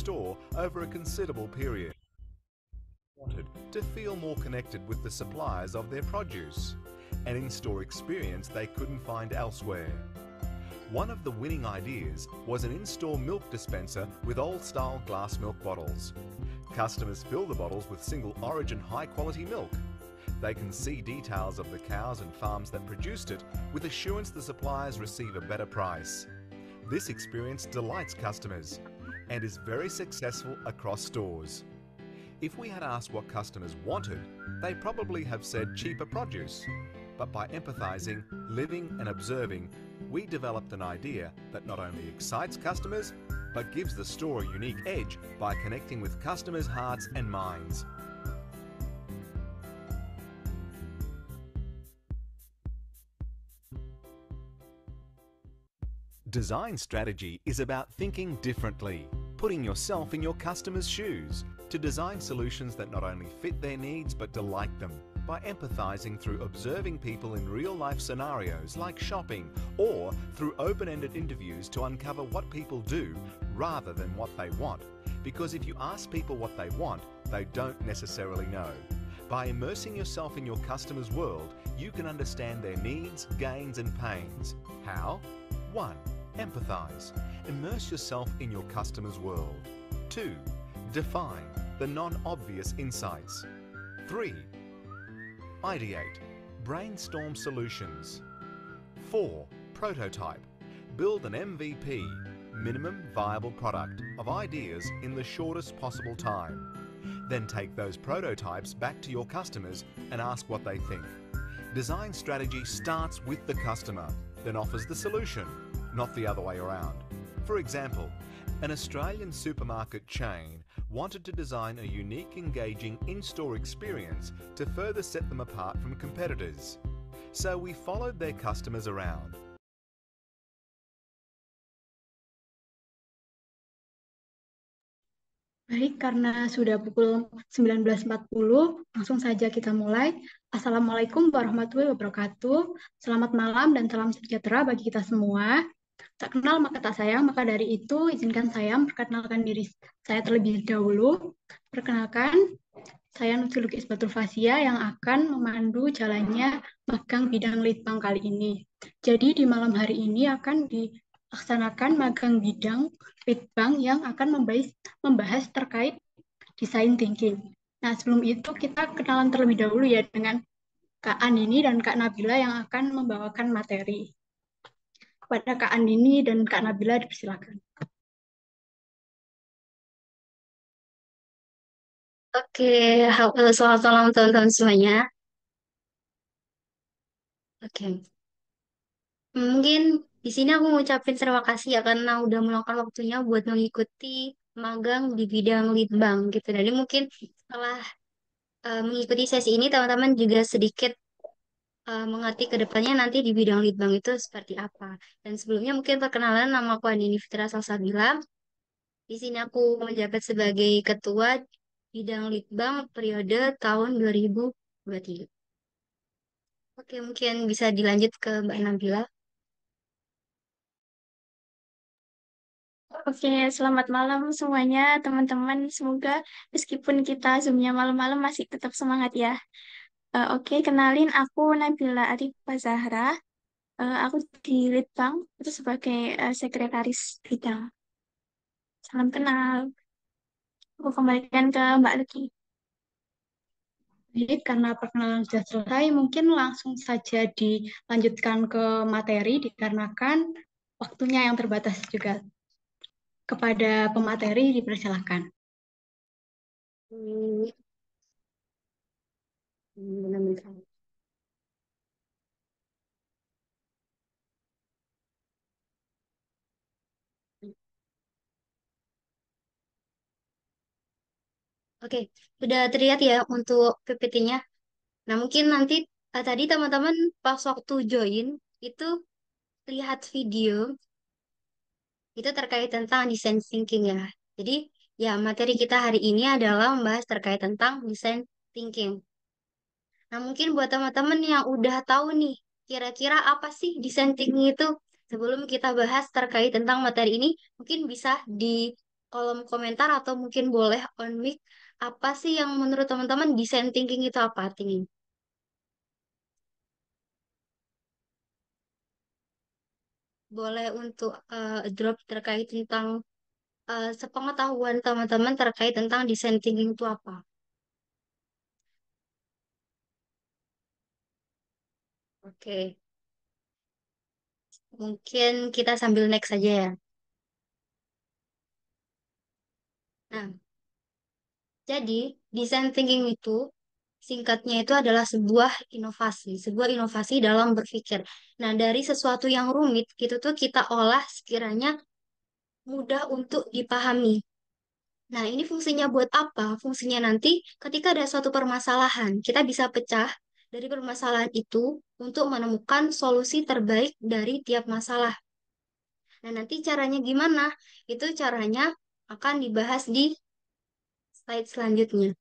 store over a considerable period. Wanted to feel more connected with the suppliers of their produce, an in-store experience they couldn't find elsewhere. One of the winning ideas was an in-store milk dispenser with old-style glass milk bottles. Customers fill the bottles with single-origin high-quality milk. They can see details of the cows and farms that produced it, with assurance the suppliers receive a better price. This experience delights customers and is very successful across stores. If we had asked what customers wanted, they probably have said cheaper produce. But by empathizing, living and observing, we developed an idea that not only excites customers, but gives the store a unique edge by connecting with customers' hearts and minds. Design strategy is about thinking differently, putting yourself in your customers' shoes, to design solutions that not only fit their needs but delight them, by empathizing through observing people in real-life scenarios like shopping, or through open-ended interviews to uncover what people do rather than what they want. Because if you ask people what they want, they don't necessarily know. By immersing yourself in your customers' world, you can understand their needs, gains and pains. How? 1. Empathize. Immerse yourself in your customer's world. 2. Define the non-obvious insights. 3. Ideate. Brainstorm solutions. 4. Prototype. Build an MVP, minimum viable product, of ideas in the shortest possible time. Then take those prototypes back to your customers and ask what they think. Design strategy starts with the customer, then offers the solution, not the other way around. For example, an Australian supermarket chain wanted to design a unique, engaging in-store experience to further set them apart from competitors. So we followed their customers around. Baik, karena sudah pukul 19.40, langsung saja kita mulai. Assalamualaikum warahmatullahi wabarakatuh. Selamat malam dan salam sejahtera bagi kita semua. Tak kenal maka tak sayang, maka dari itu izinkan saya memperkenalkan diri saya terlebih dahulu. Perkenalkan, saya Nutri Lukis Batul Fasia yang akan memandu jalannya magang bidang litbang kali ini. Jadi di malam hari ini akan dilaksanakan magang bidang litbang yang akan membahas terkait design thinking. Nah, sebelum itu kita kenalan terlebih dahulu ya dengan Kak Andini dan Kak Nabila yang akan membawakan materi. Kepada Kak Andini dan Kak Nabila dipersilakan. Oke, selamat malam teman-teman semuanya. Oke, mungkin di sini aku ngucapin terima kasih ya karena udah meluangkan waktunya buat mengikuti magang di bidang litbang gitu. Jadi mungkin setelah mengikuti sesi ini teman-teman juga sedikit mengerti ke depannya nanti di bidang litbang itu seperti apa. Dan sebelumnya mungkin perkenalan, nama aku Andini Fitra Salsabila. Di sini aku menjabat sebagai ketua bidang litbang periode tahun 2023. Oke, mungkin bisa dilanjut ke Mbak Nabila. Oke, selamat malam semuanya teman-teman. Semoga meskipun kita Zoom-nya malam-malam masih tetap semangat ya. Oke, kenalin aku Nabila Arifah Zahra. Aku di Litbang, itu sebagai sekretaris bidang. Salam kenal. Aku kembalikan ke Mbak Luki. Baik, karena perkenalan sudah selesai, mungkin langsung saja dilanjutkan ke materi dikarenakan waktunya yang terbatas juga. Kepada pemateri dipersilakan. Hmm, benar-benar. Oke, udah terlihat ya untuk PPT-nya. Nah, mungkin nanti tadi teman-teman pas waktu join itu lihat video itu terkait tentang design thinking ya. Jadi, ya materi kita hari ini adalah membahas terkait tentang design thinking. Nah, mungkin buat teman-teman yang udah tahu nih, kira-kira apa sih design thinking itu? Sebelum kita bahas terkait tentang materi ini, mungkin bisa kolom komentar atau mungkin boleh on mic, apa sih yang menurut teman-teman design thinking itu apa artinya? Boleh untuk drop terkait tentang sepengetahuan teman-teman terkait tentang design thinking itu apa? Oke, mungkin kita sambil next saja ya. Nah, jadi design thinking itu singkatnya itu adalah sebuah inovasi dalam berpikir. Nah, dari sesuatu yang rumit itu tuh kita olah sekiranya mudah untuk dipahami. Nah, ini fungsinya buat apa? Fungsinya nanti ketika ada suatu permasalahan, kita bisa pecah dari permasalahan itu untuk menemukan solusi terbaik dari tiap masalah. Nah, nanti caranya gimana? Itu caranya akan dibahas di slide selanjutnya.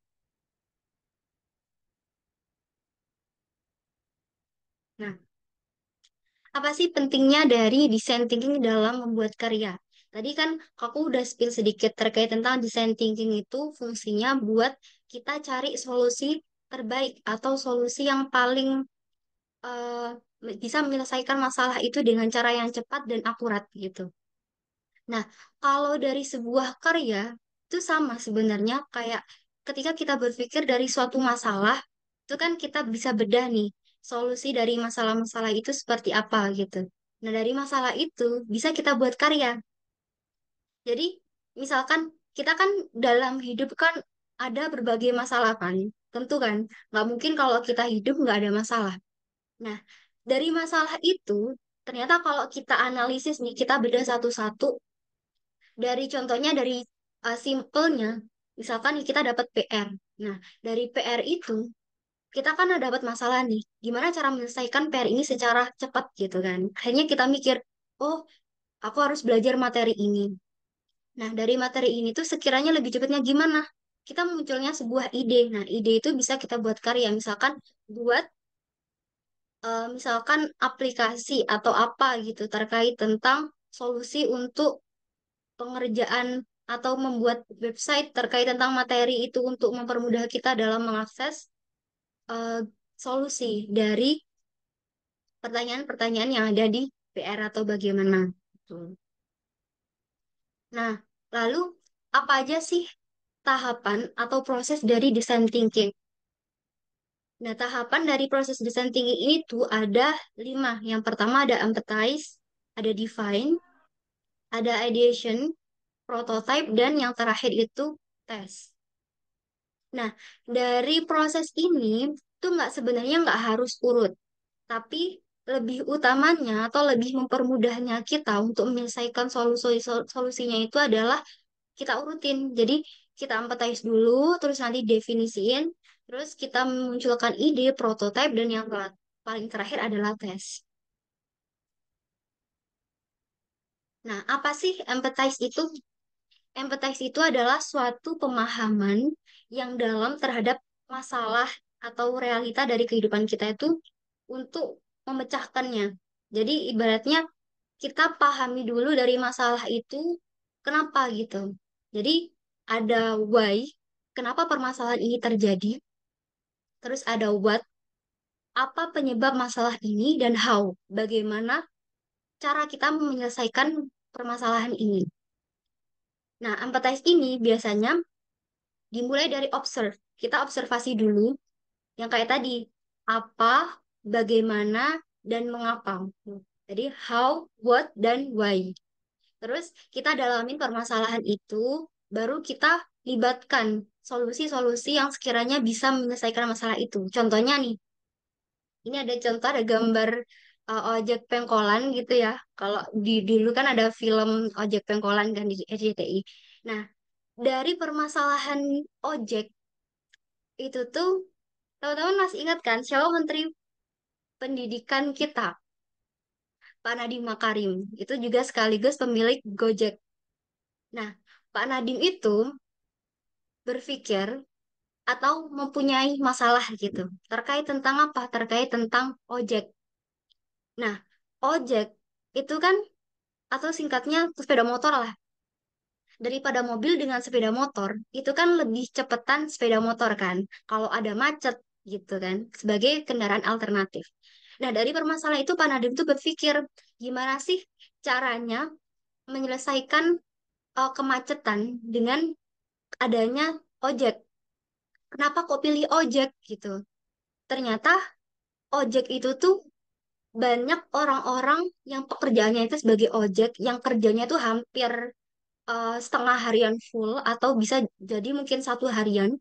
Nah, apa sih pentingnya dari design thinking dalam membuat karya? Tadi kan aku udah spill sedikit terkait tentang design thinking itu fungsinya buat kita cari solusi terbaik atau solusi yang paling eh, bisa menyelesaikan masalah itu dengan cara yang cepat dan akurat gitu. Nah, kalau dari sebuah karya itu sama sebenarnya kayak ketika kita berpikir dari suatu masalah, itu kan kita bisa bedah nih solusi dari masalah-masalah itu seperti apa gitu. Nah, dari masalah itu bisa kita buat karya. Jadi, misalkan kita kan dalam hidup kan ada berbagai masalah kan, tentu kan, nggak mungkin kalau kita hidup nggak ada masalah. Nah, dari masalah itu, ternyata kalau kita analisis nih, kita bedah satu-satu, dari contohnya dari simpelnya, misalkan kita dapat PR. Nah, dari PR itu, kita kan ada dapat masalah nih. Gimana cara menyelesaikan PR ini secara cepat gitu kan. Akhirnya kita mikir, oh, aku harus belajar materi ini. Nah, dari materi ini tuh sekiranya lebih cepatnya gimana? Kita munculnya sebuah ide. Nah, ide itu bisa kita buat karya. Misalkan buat misalkan aplikasi atau apa gitu terkait tentang solusi untuk pengerjaan atau membuat website terkait tentang materi itu untuk mempermudah kita dalam mengakses eh, solusi dari pertanyaan-pertanyaan yang ada di PR atau bagaimana. Gitu. Nah, lalu apa aja sih tahapan atau proses dari design thinking? Nah, tahapan dari proses design thinking ini tuh ada 5. Yang pertama ada empathize, ada define, ada ideation, prototype, dan yang terakhir itu test. Nah, dari proses ini tuh sebenarnya nggak harus urut, tapi lebih utamanya atau lebih mempermudahnya kita untuk menyelesaikan solusinya itu adalah kita urutin. Jadi kita empathize dulu, terus nanti definisiin, terus kita memunculkan ide, prototype, dan yang paling terakhir adalah tes. Nah, apa sih empathize itu? Empathize itu adalah suatu pemahaman yang dalam terhadap masalah atau realita dari kehidupan kita itu untuk memecahkannya. Jadi ibaratnya kita pahami dulu dari masalah itu kenapa gitu. Jadi ada why, kenapa permasalahan ini terjadi, terus ada what, apa penyebab masalah ini, dan how, bagaimana cara kita menyelesaikan permasalahan ini. Nah, empathize ini biasanya dimulai dari observe. Kita observasi dulu yang kayak tadi, apa, bagaimana, dan mengapa. Jadi how, what, dan why. Terus kita dalamin permasalahan itu, baru kita libatkan solusi-solusi yang sekiranya bisa menyelesaikan masalah itu. Contohnya nih, ini ada contoh, ada gambar ojek pengkolan gitu ya. Kalau di dulu kan ada film ojek pengkolan kan di RCTI. Nah, dari permasalahan ojek itu tuh, teman-teman masih ingat kan siapa Menteri Pendidikan kita? Pak Nadiem Makarim. Itu juga sekaligus pemilik Gojek. Nah, Pak Nadiem itu berpikir atau mempunyai masalah gitu. Terkait tentang apa? Terkait tentang ojek. Nah, ojek itu kan atau singkatnya sepeda motor lah. daripada mobil dengan sepeda motor, itu kan lebih cepetan sepeda motor kan, kalau ada macet gitu kan, sebagai kendaraan alternatif. Nah, dari permasalahan itu Pak Nadiem tuh berpikir, gimana sih caranya menyelesaikan kemacetan dengan adanya ojek. Kenapa kok pilih ojek gitu? Ternyata ojek itu tuh banyak orang-orang yang pekerjaannya itu sebagai ojek, yang kerjanya tuh hampir setengah harian full atau bisa jadi mungkin satu harian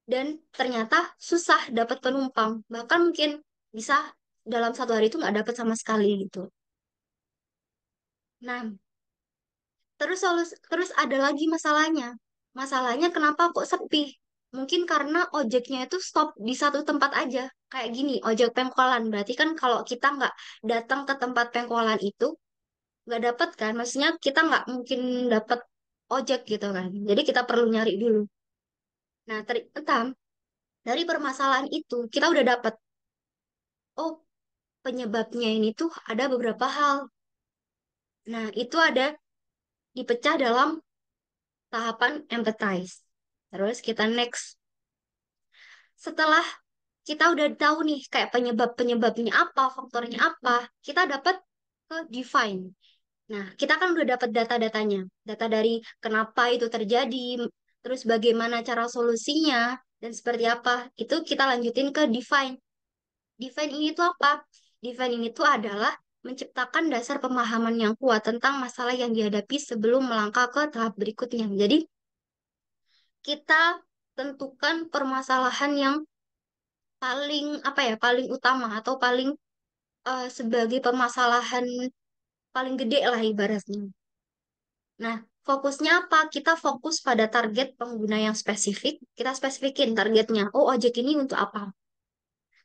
dan ternyata susah dapat penumpang bahkan mungkin bisa dalam satu hari itu nggak dapat sama sekali gitu. Nah, terus ada lagi masalahnya kenapa kok sepi? Mungkin karena ojeknya itu stop di satu tempat aja, kayak gini ojek pengkolan. Berarti kan kalau kita nggak datang ke tempat pengkolan itu nggak dapat kan, maksudnya kita nggak mungkin dapat ojek gitu kan, jadi kita perlu nyari dulu. Nah, ternyata dari permasalahan itu kita udah dapat, oh, penyebabnya ini tuh ada beberapa hal. Nah, itu ada dipecah dalam tahapan empathize. Terus kita next. Setelah kita udah tahu nih kayak penyebabnya apa, faktornya apa, kita dapat ke define. Nah, kita kan udah dapat data-datanya. Data dari kenapa itu terjadi, terus bagaimana cara solusinya, dan seperti apa. Itu kita lanjutin ke define. Define ini tuh apa? Define ini tuh adalah menciptakan dasar pemahaman yang kuat tentang masalah yang dihadapi sebelum melangkah ke tahap berikutnya. Jadi, kita tentukan permasalahan yang paling apa ya, paling utama atau paling sebagai permasalahan paling gede lah ibaratnya. Nah, fokusnya apa? Kita fokus pada target pengguna yang spesifik. Kita spesifikin targetnya. Oh, ojek ini untuk apa?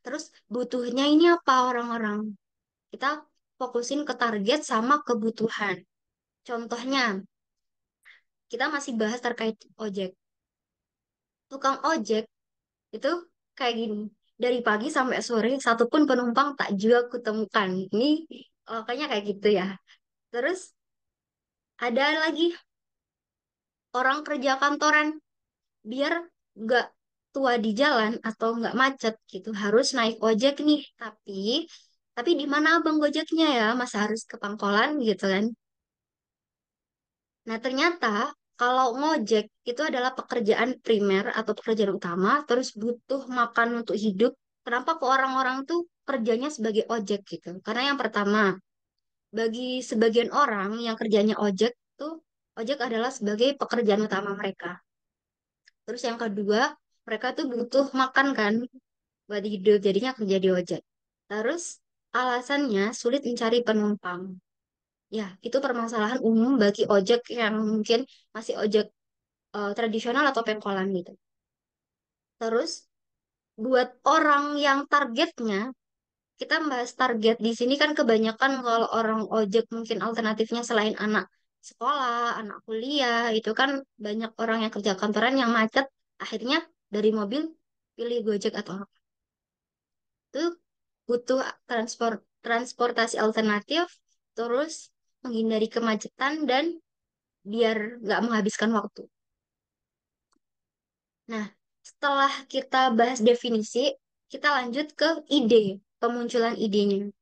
Terus butuhnya ini apa orang-orang? Kita fokusin ke target sama kebutuhan. Contohnya, kita masih bahas terkait ojek. Tukang ojek itu kayak gini. Dari pagi sampai sore, satupun penumpang tak juga kutemukan. Ini kayaknya kayak gitu ya. Terus ada lagi orang kerja kantoran. Biar nggak tua di jalan atau nggak macet gitu, harus naik ojek nih. Tapi di mana abang gojeknya ya? Masa harus ke pangkolan gitu kan? Nah, ternyata kalau ngojek itu adalah pekerjaan primer atau pekerjaan utama, terus butuh makan untuk hidup. Kenapa kok orang-orang tuh kerjanya sebagai ojek gitu? Karena yang pertama, bagi sebagian orang yang kerjanya ojek tuh, ojek adalah sebagai pekerjaan utama mereka. Terus yang kedua, mereka tuh butuh makan kan buat hidup, jadinya kerja di ojek. Terus alasannya sulit mencari penumpang. Ya, itu permasalahan umum bagi ojek yang mungkin masih ojek tradisional atau pengkolan gitu. Terus buat orang yang targetnya, kita bahas target di sini kan kebanyakan kalau orang ojek mungkin alternatifnya selain anak sekolah, anak kuliah, itu kan banyak orang yang kerja kantoran yang macet, akhirnya dari mobil pilih Gojek atau apa. Itu butuh transportasi alternatif, terus menghindari kemacetan dan biar nggak menghabiskan waktu. Nah, setelah kita bahas definisi, kita lanjut ke ide, pemunculan idenya.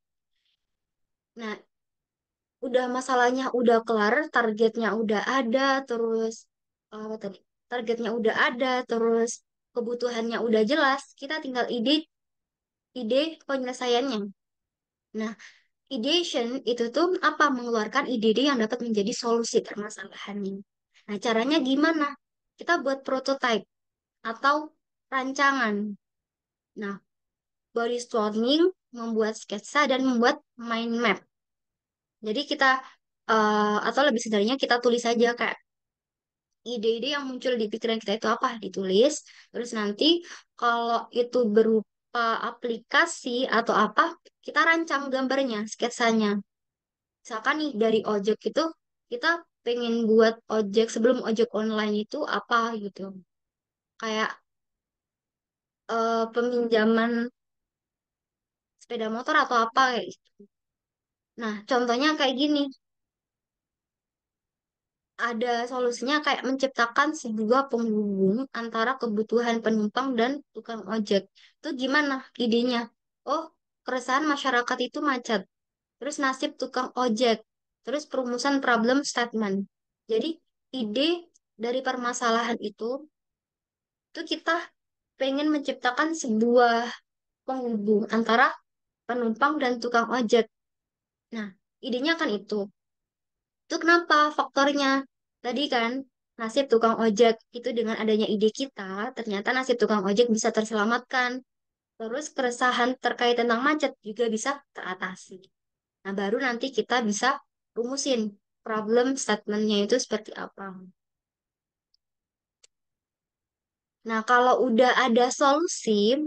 Nah, udah masalahnya udah kelar, targetnya udah ada, terus apa tadi? Targetnya udah ada, terus kebutuhannya udah jelas, kita tinggal ide penyelesaiannya. Nah, ideation itu tuh apa? Mengeluarkan ide-ide yang dapat menjadi solusi permasalahannya. Nah, caranya gimana? Kita buat prototype atau rancangan. Nah, brainstorming, membuat sketsa, dan membuat mind map. Jadi kita, atau lebih sederhananya kita tulis saja kayak ide-ide yang muncul di pikiran kita itu apa, ditulis. Terus nanti kalau itu berupa aplikasi atau apa, kita rancang gambarnya, sketsanya. Misalkan nih dari ojek itu kita pengen buat ojek sebelum ojek online itu apa gitu. Kayak peminjaman sepeda motor atau apa kayak gitu. Nah, contohnya kayak gini. ada solusinya kayak menciptakan sebuah penghubung antara kebutuhan penumpang dan tukang ojek. Itu gimana idenya? Oh, keresahan masyarakat itu macet. Terus nasib tukang ojek. Terus perumusan problem statement. Jadi ide dari permasalahan itu kita pengen menciptakan sebuah penghubung antara penumpang dan tukang ojek. Nah, idenya kan itu. Itu kenapa faktornya? Tadi kan nasib tukang ojek itu dengan adanya ide kita, ternyata nasib tukang ojek bisa terselamatkan. Terus keresahan terkait tentang macet juga bisa teratasi. Nah, baru nanti kita bisa rumusin problem statementnya itu seperti apa. Nah, kalau udah ada solusi,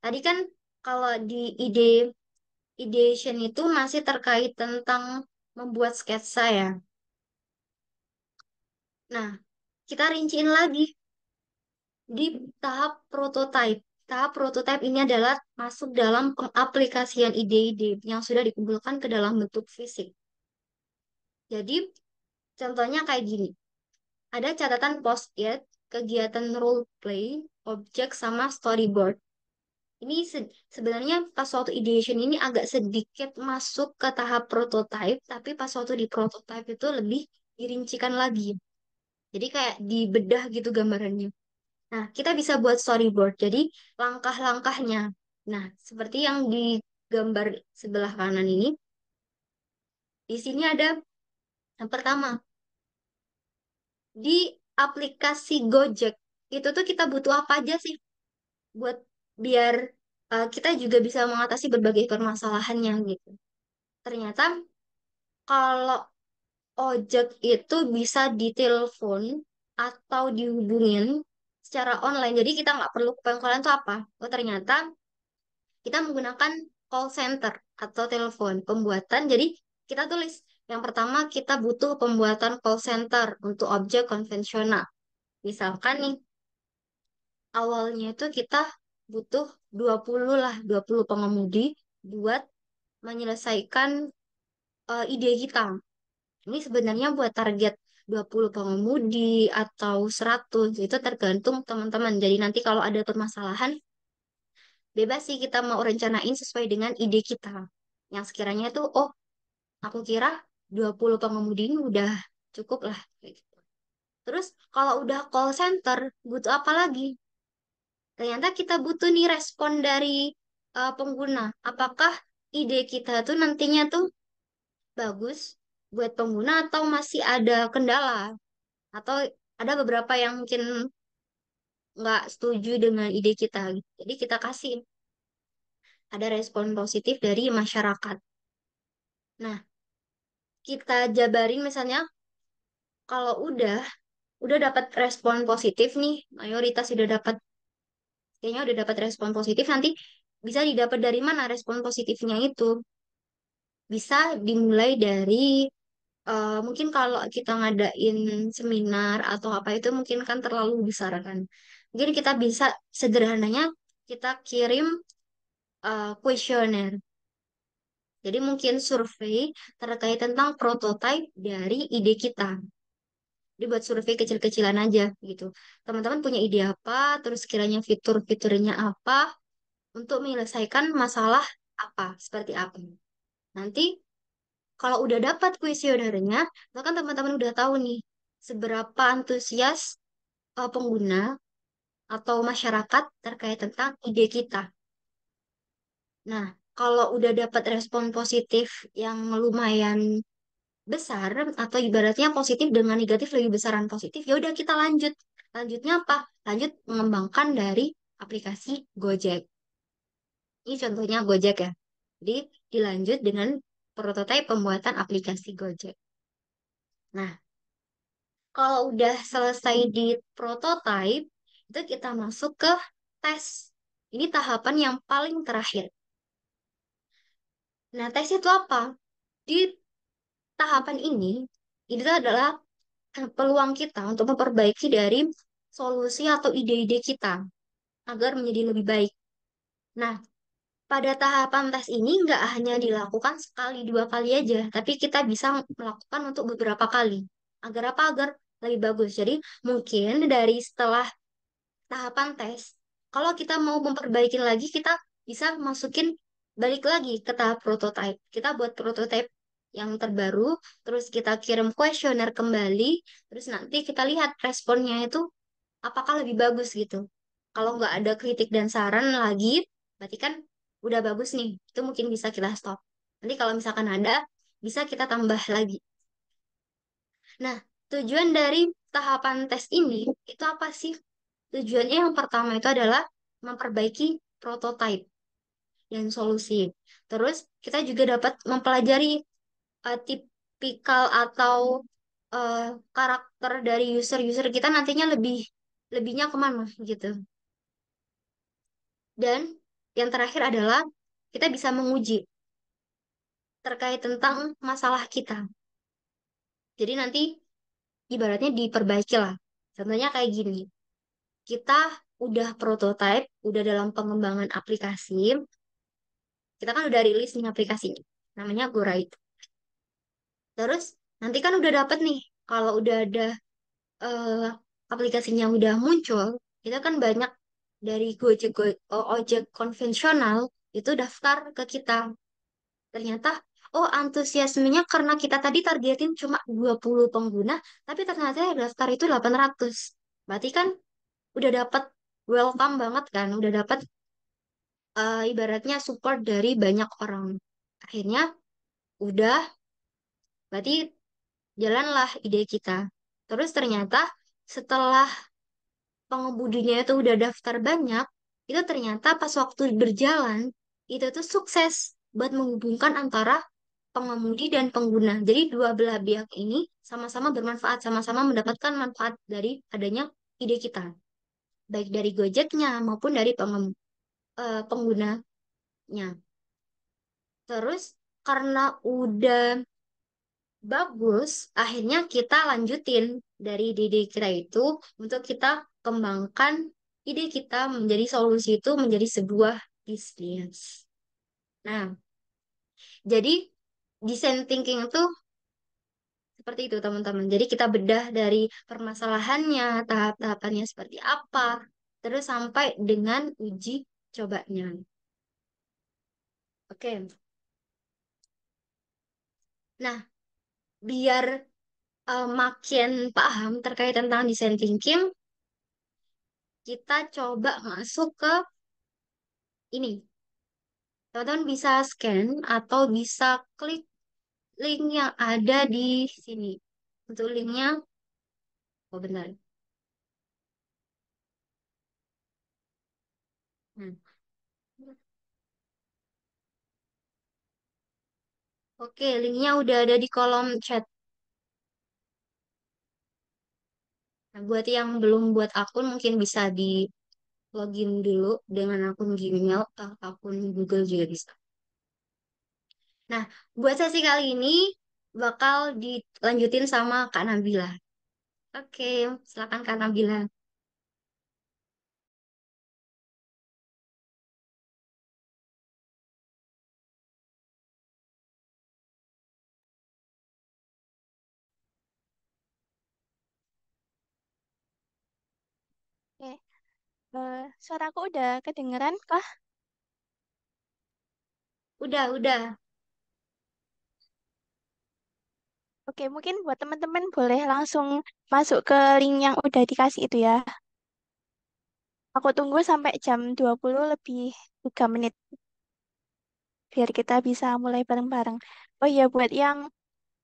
tadi kan kalau di ideation itu masih terkait tentang membuat sketsa ya. Nah, kita rinciin lagi di tahap prototype. Tahap prototype ini adalah masuk dalam pengaplikasian ide-ide yang sudah dikumpulkan ke dalam bentuk fisik. Jadi, contohnya kayak gini. Ada catatan post-it, kegiatan role play, objek, sama storyboard. Ini sebenarnya pas waktu ideation ini agak sedikit masuk ke tahap prototype, tapi pas waktu di prototype itu lebih dirincikan lagi. Jadi kayak dibedah gitu gambarannya. Nah, kita bisa buat storyboard. Jadi, langkah-langkahnya. Nah, seperti yang di gambar sebelah kanan ini, di sini ada yang pertama, di aplikasi Gojek. Itu tuh kita butuh apa aja sih buat biar kita juga bisa mengatasi berbagai permasalahannya gitu. Ternyata kalau ojek itu bisa ditelepon atau dihubungin secara online. Jadi kita nggak perlu ke pangkalan itu apa? Oh, ternyata kita menggunakan call center atau telepon pembuatan. Jadi kita tulis yang pertama kita butuh pembuatan call center untuk objek konvensional. Misalkan nih awalnya itu kita butuh 20 pengemudi buat menyelesaikan ide kita. Ini sebenarnya buat target 20 pengemudi atau 100 itu tergantung teman-teman. Jadi nanti kalau ada permasalahan bebas sih kita mau rencanain sesuai dengan ide kita. Yang sekiranya tuh, oh, aku kira 20 pengemudi ini udah cukup lah. Kayak gitu. Terus kalau udah call center, butuh apa lagi? Ternyata kita butuh nih respon dari pengguna. Apakah ide kita tuh nantinya tuh bagus buat pengguna atau masih ada kendala? Atau ada beberapa yang mungkin nggak setuju dengan ide kita. Jadi kita kasih ada respon positif dari masyarakat. Nah, kita jabarin misalnya kalau udah dapat respon positif nih, mayoritas udah dapat kayaknya udah dapat respon positif nanti bisa didapat dari mana respon positifnya itu? Bisa dimulai dari mungkin kalau kita ngadain seminar atau apa itu mungkin kan terlalu besar kan. Mungkin kita bisa sederhananya kita kirim kuesioner. Jadi mungkin survei terkait tentang prototipe dari ide kita. Dibuat survei kecil-kecilan aja gitu. Teman-teman punya ide apa, terus kiranya fitur-fiturnya apa untuk menyelesaikan masalah apa, seperti apa. Nanti kalau udah dapat kuesionernya, bahkan teman-teman udah tahu nih seberapa antusias pengguna atau masyarakat terkait tentang ide kita. Nah, kalau udah dapat respon positif yang lumayan besar atau ibaratnya positif dengan negatif lebih besaran positif, ya udah kita lanjut. Lanjutnya apa? Lanjut mengembangkan dari aplikasi Gojek. Ini contohnya Gojek ya. Jadi dilanjut dengan prototipe pembuatan aplikasi Gojek. Nah, kalau udah selesai di prototype, itu kita masuk ke tes. Ini tahapan yang paling terakhir. Nah, tes itu apa? Di tahapan ini, itu adalah peluang kita untuk memperbaiki dari solusi atau ide-ide kita agar menjadi lebih baik. Nah, pada tahapan tes ini nggak hanya dilakukan sekali dua kali aja, tapi kita bisa melakukan untuk beberapa kali. Agar apa? Agar lebih bagus. Jadi mungkin dari setelah tahapan tes, kalau kita mau memperbaiki lagi, kita bisa masukin balik lagi ke tahap prototype. Kita buat prototype yang terbaru, terus kita kirim kuesioner kembali, terus nanti kita lihat responnya itu apakah lebih bagus gitu. Kalau nggak ada kritik dan saran lagi, berarti kan udah bagus nih. Itu mungkin bisa kita stop. Nanti kalau misalkan ada, bisa kita tambah lagi. Nah, tujuan dari tahapan tes ini itu apa sih? Tujuannya yang pertama itu adalah memperbaiki prototype dan solusi. Terus kita juga dapat mempelajari tipikal atau eh, karakter dari user-user kita nantinya lebihnya kemana gitu. Dan yang terakhir adalah kita bisa menguji terkait tentang masalah kita. Jadi nanti ibaratnya diperbaiki lah. Contohnya kayak gini, kita udah prototype, udah dalam pengembangan aplikasi, kita kan udah rilis nih aplikasinya, namanya Gora itu. Terus nanti kan udah dapet nih, kalau udah ada eh, aplikasinya udah muncul, itu kan banyak dari ojek konvensional itu daftar ke kita. Ternyata, oh antusiasmenya karena kita tadi targetin cuma 20 pengguna, tapi ternyata yang daftar itu 800. Berarti kan udah dapat welcome banget kan, udah dapat ibaratnya support dari banyak orang. Akhirnya udah, berarti jalanlah ide kita. Terus ternyata setelah pengemudinya itu udah daftar banyak, itu ternyata pas waktu berjalan, itu tuh sukses buat menghubungkan antara pengemudi dan pengguna. Jadi dua belah pihak ini sama-sama bermanfaat, sama-sama mendapatkan manfaat dari adanya ide kita. Baik dari Gojeknya maupun dari penggunanya. Terus karena udah bagus, akhirnya kita lanjutin dari ide kita itu untuk kita kembangkan ide kita menjadi solusi itu menjadi sebuah bisnis. Nah, jadi design thinking itu seperti itu teman-teman. Jadi kita bedah dari permasalahannya, tahap-tahapannya seperti apa, terus sampai dengan uji cobanya. Oke. Nah, biar makin paham terkait tentang design thinking, kita coba masuk ke ini. Teman-teman bisa scan atau bisa klik link yang ada di sini. Untuk linknya, oh benar. Hmm. Oke, linknya udah ada di kolom chat. Nah, buat yang belum buat akun mungkin bisa di login dulu dengan akun Gmail atau akun Google juga bisa. Nah, buat sesi kali ini bakal dilanjutin sama Kak Nabila. Oke, silakan Kak Nabila. Oke, suaraku udah kedengeran kah? Udah. Oke, mungkin buat teman-teman boleh langsung masuk ke link yang udah dikasih itu ya. Aku tunggu sampai jam 20 lebih 3 menit biar kita bisa mulai bareng-bareng. Oh iya, buat yang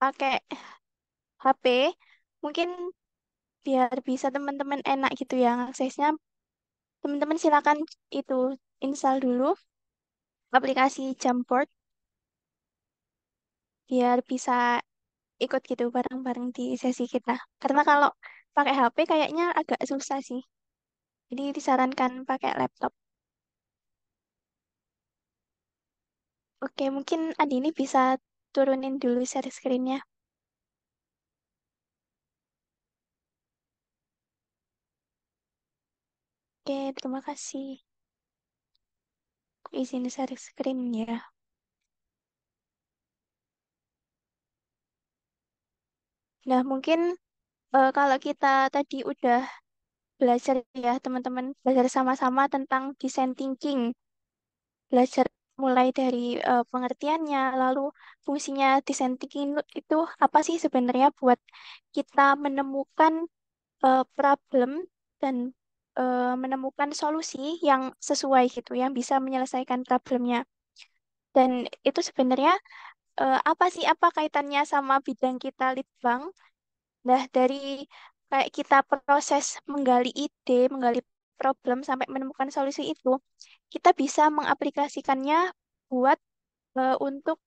pakai HP, mungkin biar bisa teman-teman enak gitu ya aksesnya. Teman-teman silakan itu install dulu aplikasi Jamboard biar bisa ikut gitu bareng-bareng di sesi kita. Karena kalau pakai HP kayaknya agak susah sih. Jadi disarankan pakai laptop. Oke, mungkin Adi ini bisa turunin dulu share screen-nya. Oke, terima kasih. Aku izin share screen ya. Nah, mungkin Kalau kita tadi udah belajar ya teman-teman, belajar sama-sama tentang design thinking, belajar mulai dari pengertiannya, lalu fungsinya design thinking itu apa sih sebenarnya buat kita menemukan problem dan menemukan solusi yang sesuai gitu, yang bisa menyelesaikan problemnya. Dan itu sebenarnya apa kaitannya sama bidang kita Litbang? Nah, dari kayak kita proses menggali ide, menggali problem sampai menemukan solusi itu, kita bisa mengaplikasikannya buat untuk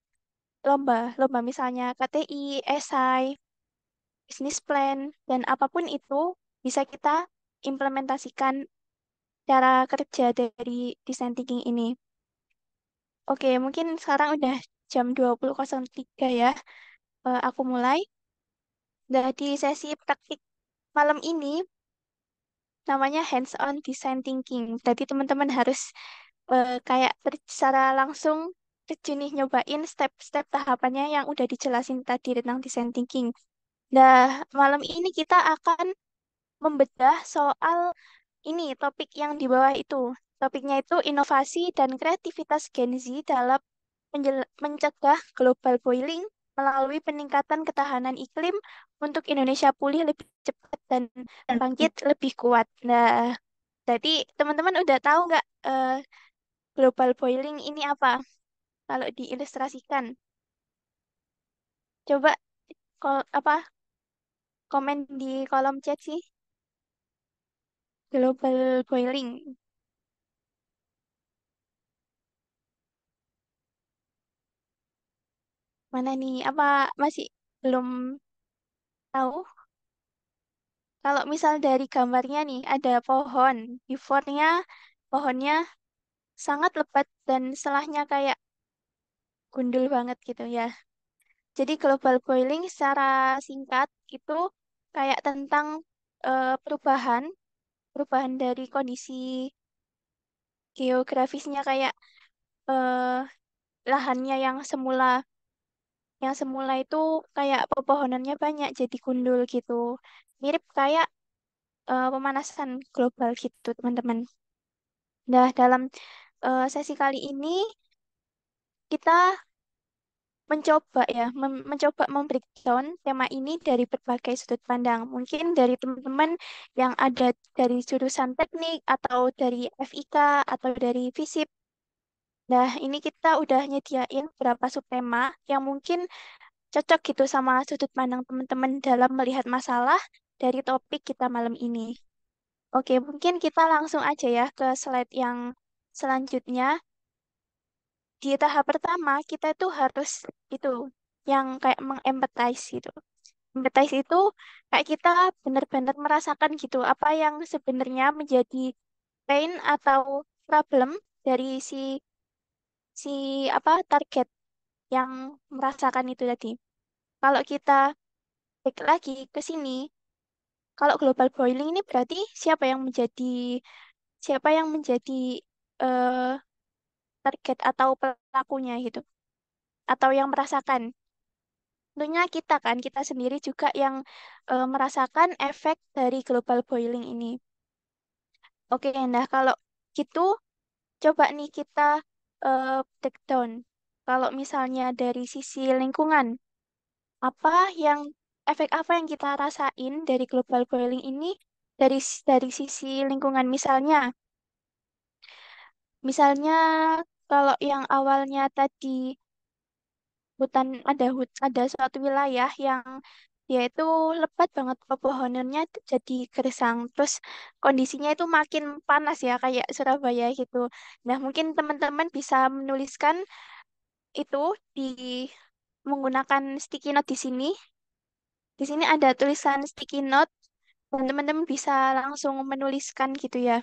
lomba misalnya KTI, esai, business plan, dan apapun itu bisa kita implementasikan cara kerja dari design thinking ini. Oke, mungkin sekarang udah jam 20.03 ya. Aku mulai. Nah, di sesi praktik malam ini namanya hands-on design thinking. Jadi teman-teman harus kayak secara langsung terjun nih nyobain step-step tahapannya yang udah dijelasin tadi tentang design thinking. Nah, malam ini kita akan membedah soal ini topik yang di bawah itu. Topiknya itu inovasi dan kreativitas Gen Z dalam mencegah global boiling melalui peningkatan ketahanan iklim untuk Indonesia pulih lebih cepat dan bangkit lebih kuat. Nah, jadi teman-teman udah tahu nggak global boiling ini apa? Kalau diilustrasikan, coba apa komen di kolom chat sih global boiling. Mana nih? Apa masih belum tahu? Kalau misal dari gambarnya nih, ada pohon. Before-nya, pohonnya sangat lebat dan setelahnya kayak gundul banget gitu ya. Jadi global boiling secara singkat itu kayak tentang perubahan, perubahan dari kondisi geografisnya kayak eh, lahannya yang semula itu kayak pepohonannya banyak jadi gundul gitu. Mirip kayak pemanasan global gitu, teman-teman. Nah, dalam sesi kali ini kita mencoba membreakdown tema ini dari berbagai sudut pandang. Mungkin dari teman-teman yang ada dari jurusan teknik atau dari FIK atau dari FISIP. Nah, ini kita udah nyediain beberapa subtema yang mungkin cocok gitu sama sudut pandang teman-teman dalam melihat masalah dari topik kita malam ini. Oke, mungkin kita langsung aja ya ke slide yang selanjutnya. Di tahap pertama, kita itu harus itu yang kayak mengempathize gitu. Empathize itu kayak kita benar-benar merasakan gitu apa yang sebenarnya menjadi pain atau problem dari si apa target yang merasakan itu tadi. Kalau kita balik lagi ke sini, kalau global boiling ini berarti siapa yang menjadi eh, target atau pelakunya gitu, atau yang merasakan. Tentunya kita kan, kita sendiri juga yang merasakan efek dari global boiling ini. Oke, nah kalau gitu coba nih kita breakdown. Kalau misalnya dari sisi lingkungan, apa yang efek apa yang kita rasain dari global boiling ini dari sisi lingkungan misalnya kalau yang awalnya tadi ada suatu wilayah yang dia itu lebat banget pepohonannya jadi gersang terus kondisinya itu makin panas ya kayak Surabaya gitu. Nah, mungkin teman-teman bisa menuliskan itu di menggunakan sticky note di sini. Di sini ada tulisan sticky note dan teman-teman bisa langsung menuliskan gitu ya.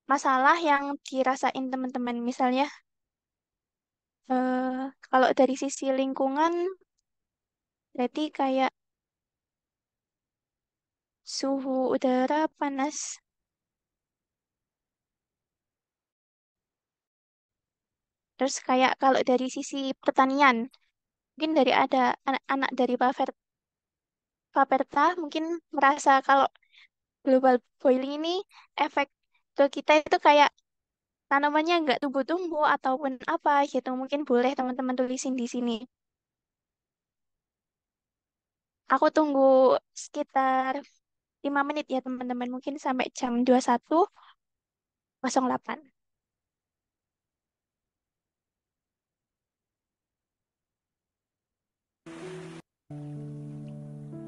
Masalah yang dirasain teman-teman misalnya kalau dari sisi lingkungan berarti kayak suhu udara panas. Terus kayak kalau dari sisi pertanian, mungkin dari ada anak-anak dari Pak Fer Paperta mungkin merasa kalau global boiling ini efek ke kita itu kayak tanamannya nggak tumbuh-tumbuh ataupun apa gitu. Mungkin boleh teman-teman tulisin di sini. Aku tunggu sekitar 5 menit ya teman-teman. Mungkin sampai jam 21.08.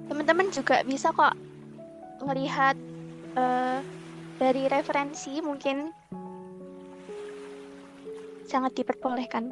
Teman-teman juga bisa kok melihat eh, dari referensi mungkin sangat diperbolehkan.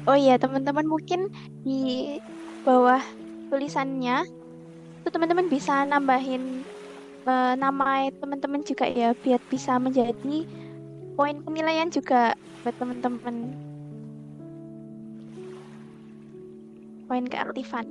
Oh iya, teman-teman mungkin di bawah tulisannya itu teman-teman bisa nambahin nama teman-teman juga ya biar bisa menjadi poin penilaian juga buat teman-teman, poin keaktifan.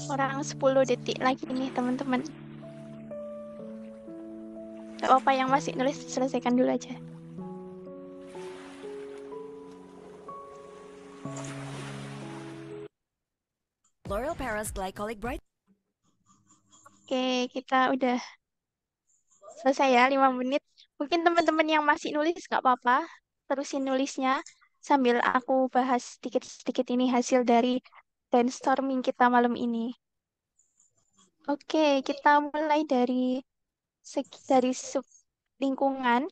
Kurang 10 detik lagi nih teman-teman. Gak apa-apa yang masih nulis selesaikan dulu aja. L'Oreal Paris Glycolic Bright. Oke, kita udah selesai ya 5 menit. Mungkin teman-teman yang masih nulis gak apa-apa. Terusin nulisnya sambil aku bahas sedikit-sedikit ini hasil dari brainstorming kita malam ini. Oke, kita mulai dari sub lingkungan.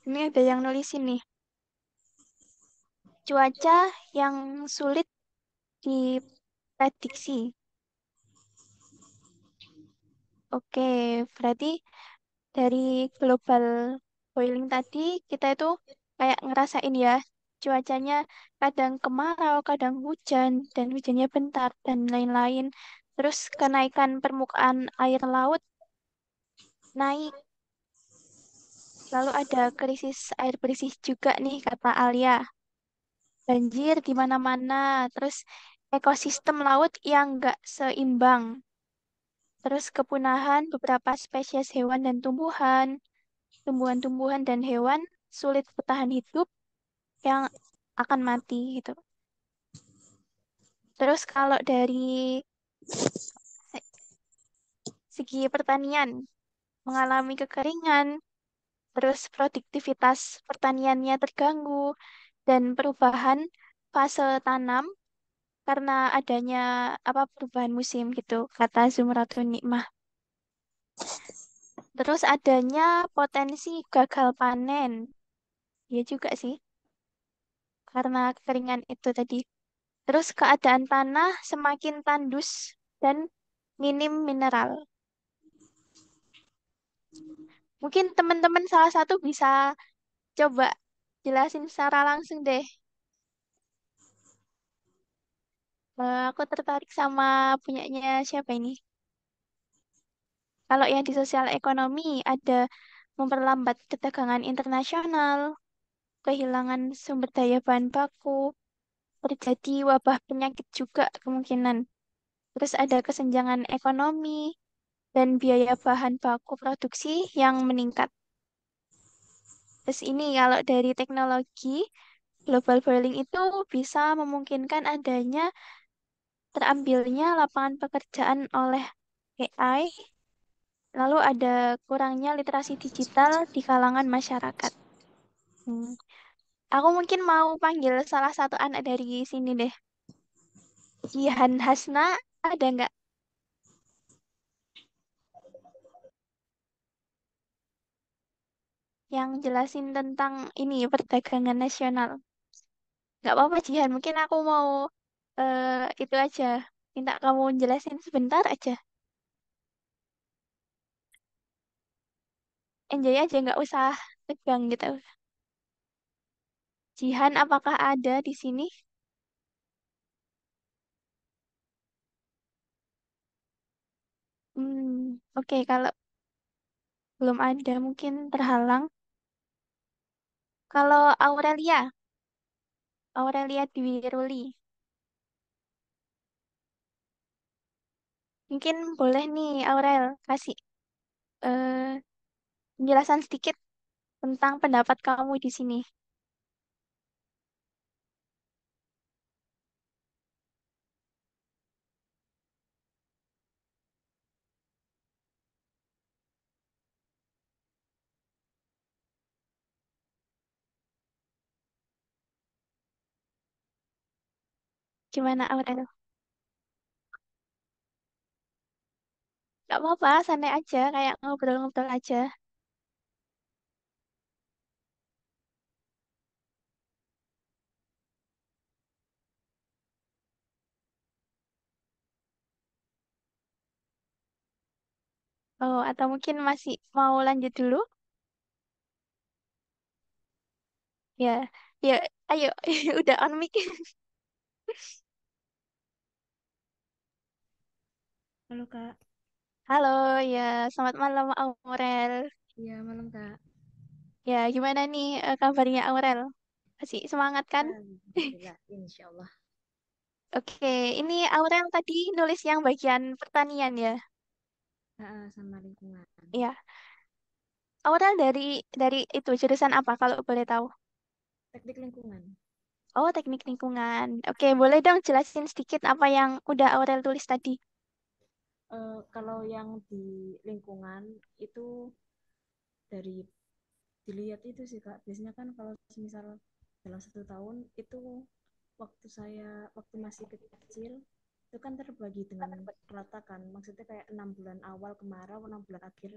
Ini ada yang nulis ini. Cuaca yang sulit diprediksi. Oke, berarti dari global boiling tadi kita itu kayak ngerasain ya cuacanya kadang kemarau, kadang hujan, dan hujannya bentar, dan lain-lain. Terus kenaikan permukaan air laut naik. Lalu ada krisis air bersih juga nih, kata Alia. Banjir di mana-mana, terus ekosistem laut yang nggak seimbang. Terus kepunahan beberapa spesies hewan dan tumbuhan, tumbuhan-tumbuhan dan hewan sulit bertahan hidup yang akan mati gitu. Terus kalau dari se- segi pertanian mengalami kekeringan, terus produktivitas pertaniannya terganggu dan perubahan fase tanam karena adanya perubahan musim gitu, kata Zumratun Nikmah. Terus adanya potensi gagal panen. Ya juga sih, karena kekeringan itu tadi. Terus keadaan tanah semakin tandus dan minim mineral. Mungkin teman-teman salah satu bisa coba jelasin secara langsung deh. Aku tertarik sama punyanya siapa ini? Kalau yang di sosial ekonomi ada memperlambat ketegangan internasional, kehilangan sumber daya bahan baku, terjadi wabah penyakit juga kemungkinan. Terus ada kesenjangan ekonomi dan biaya bahan baku produksi yang meningkat. Terus ini kalau dari teknologi, global boiling itu bisa memungkinkan adanya terambilnya lapangan pekerjaan oleh AI, lalu ada kurangnya literasi digital di kalangan masyarakat. Hmm. Aku mungkin mau panggil salah satu anak dari sini deh. Jihan Hasna, ada nggak yang jelasin tentang ini perdagangan nasional? Nggak apa-apa Jihan, mungkin aku mau itu aja. Minta kamu jelasin sebentar aja. Enjoy aja, nggak usah tegang gitu. Jihan, apakah ada di sini? Oke, kalau belum ada mungkin terhalang. Kalau Aurelia Dwi Ruli, mungkin boleh nih Aurel kasih eh, penjelasan sedikit tentang pendapat kamu di sini. Gimana Aurel? Gak apa-apa, santai aja, kayak ngobrol-ngobrol aja. Oh, atau mungkin masih mau lanjut dulu? Ya, ya, ayo, udah on mic. Halo Kak, Halo, ya, selamat malam Aurel. iya malam Kak. Ya, gimana nih kabarnya Aurel? Masih semangat kan? Alhamdulillah, insya Allah. Oke, ini Aurel tadi nulis yang bagian pertanian ya. Sama lingkungan. Iya. Aurel dari itu jurusan apa kalau boleh tahu? Teknik lingkungan. Oh, teknik lingkungan. Oke, boleh dong jelasin sedikit apa yang udah Aurel tulis tadi. Kalau yang di lingkungan itu dari dilihat itu sih Kak. Biasanya kan kalau misal dalam 1 tahun itu waktu masih kecil itu kan terbagi dengan rata kan. Maksudnya kayak 6 bulan awal kemarau, 6 bulan akhir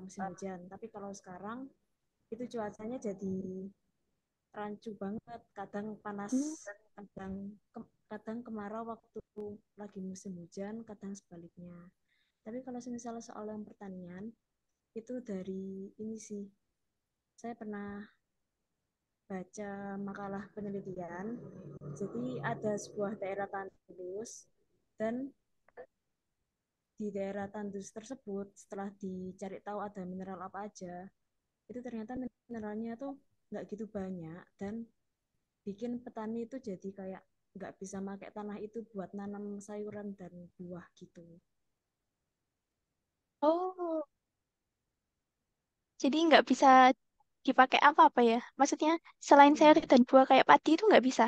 musim hujan. Tapi kalau sekarang itu cuacanya jadi rancu banget, kadang panas, Hmm. kadang kadang kemarau waktu lagi musim hujan, kadang sebaliknya. Tapi kalau misalnya soal yang pertanian itu dari ini sih, saya pernah baca makalah penelitian. Jadi ada sebuah daerah tandus dan di daerah tandus tersebut setelah dicari tahu ada mineral apa aja, itu ternyata mineralnya tuh nggak gitu banyak dan bikin petani itu jadi kayak nggak bisa pakai tanah itu buat nanam sayuran dan buah gitu. Oh, jadi nggak bisa dipakai apa-apa ya? Maksudnya selain sayur Iya, dan buah kayak padi itu nggak bisa.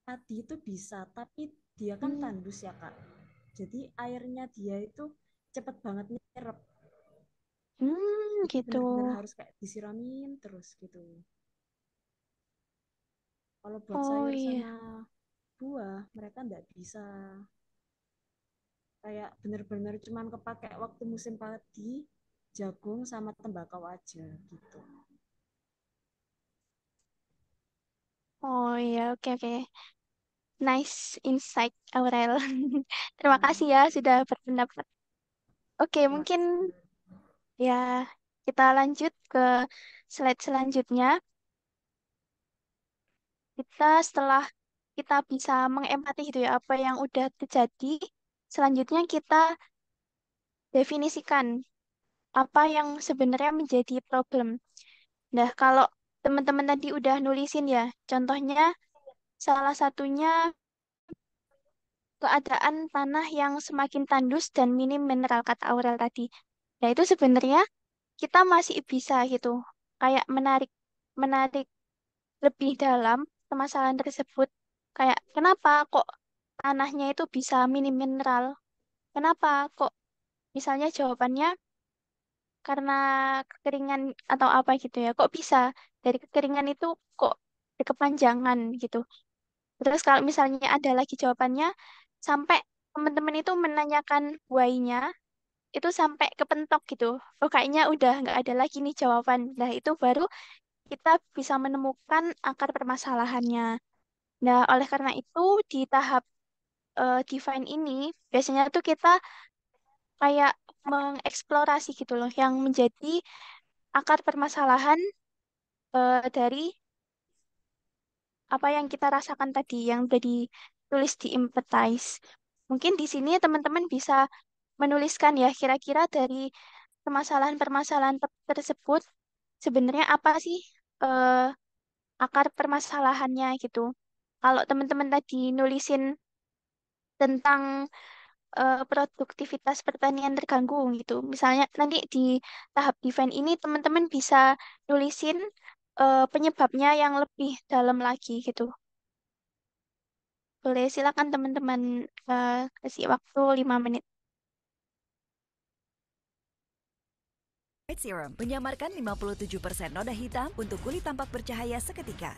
padi itu bisa, tapi dia kan Hmm, tandus ya Kak. Jadi airnya dia itu cepet banget nyerap. Jadi gitu. benar-benar harus kayak disiramin terus gitu. Kalau buat Oh sayur iya. sama buah, mereka nggak bisa. Kayak benar-benar cuman kepake waktu musim padi, jagung sama tembakau aja gitu. Oh iya, oke oke. Nice insight, Aurel. Terima kasih Hmm, ya sudah berpendapat. Oke, mungkin makasih. ya kita lanjut ke slide selanjutnya. Kita setelah kita bisa mengempati gitu ya apa yang udah terjadi, selanjutnya kita definisikan apa yang sebenarnya menjadi problem. Nah, kalau teman-teman tadi udah nulisin ya, contohnya salah satunya keadaan tanah yang semakin tandus dan minim mineral kata Aurel tadi. Nah, itu sebenarnya kita masih bisa gitu, kayak menarik menarik lebih dalam permasalahan tersebut. Kayak kenapa kok tanahnya itu bisa minim mineral? Kenapa kok misalnya jawabannya karena kekeringan atau apa gitu ya? Kok bisa dari kekeringan itu kok berkepanjangan gitu? Terus kalau misalnya ada lagi jawabannya sampai teman-teman itu menanyakan why-nya itu sampai kepentok gitu. Oh kayaknya udah nggak ada lagi nih jawaban. Nah itu baru kita bisa menemukan akar permasalahannya. Nah oleh karena itu di tahap define ini biasanya tuh kita kayak mengeksplorasi gitu loh yang menjadi akar permasalahan dari apa yang kita rasakan tadi yang udah ditulis di empathize. Mungkin di sini teman-teman bisa menuliskan ya kira-kira dari permasalahan-permasalahan tersebut sebenarnya apa sih eh, akar permasalahannya gitu. Kalau teman-teman tadi nulisin tentang produktivitas pertanian terganggu gitu. Misalnya nanti di tahap define ini teman-teman bisa nulisin penyebabnya yang lebih dalam lagi gitu. Boleh silakan teman-teman kasih waktu 5 menit. White Serum menyamarkan 57% noda hitam untuk kulit tampak bercahaya seketika.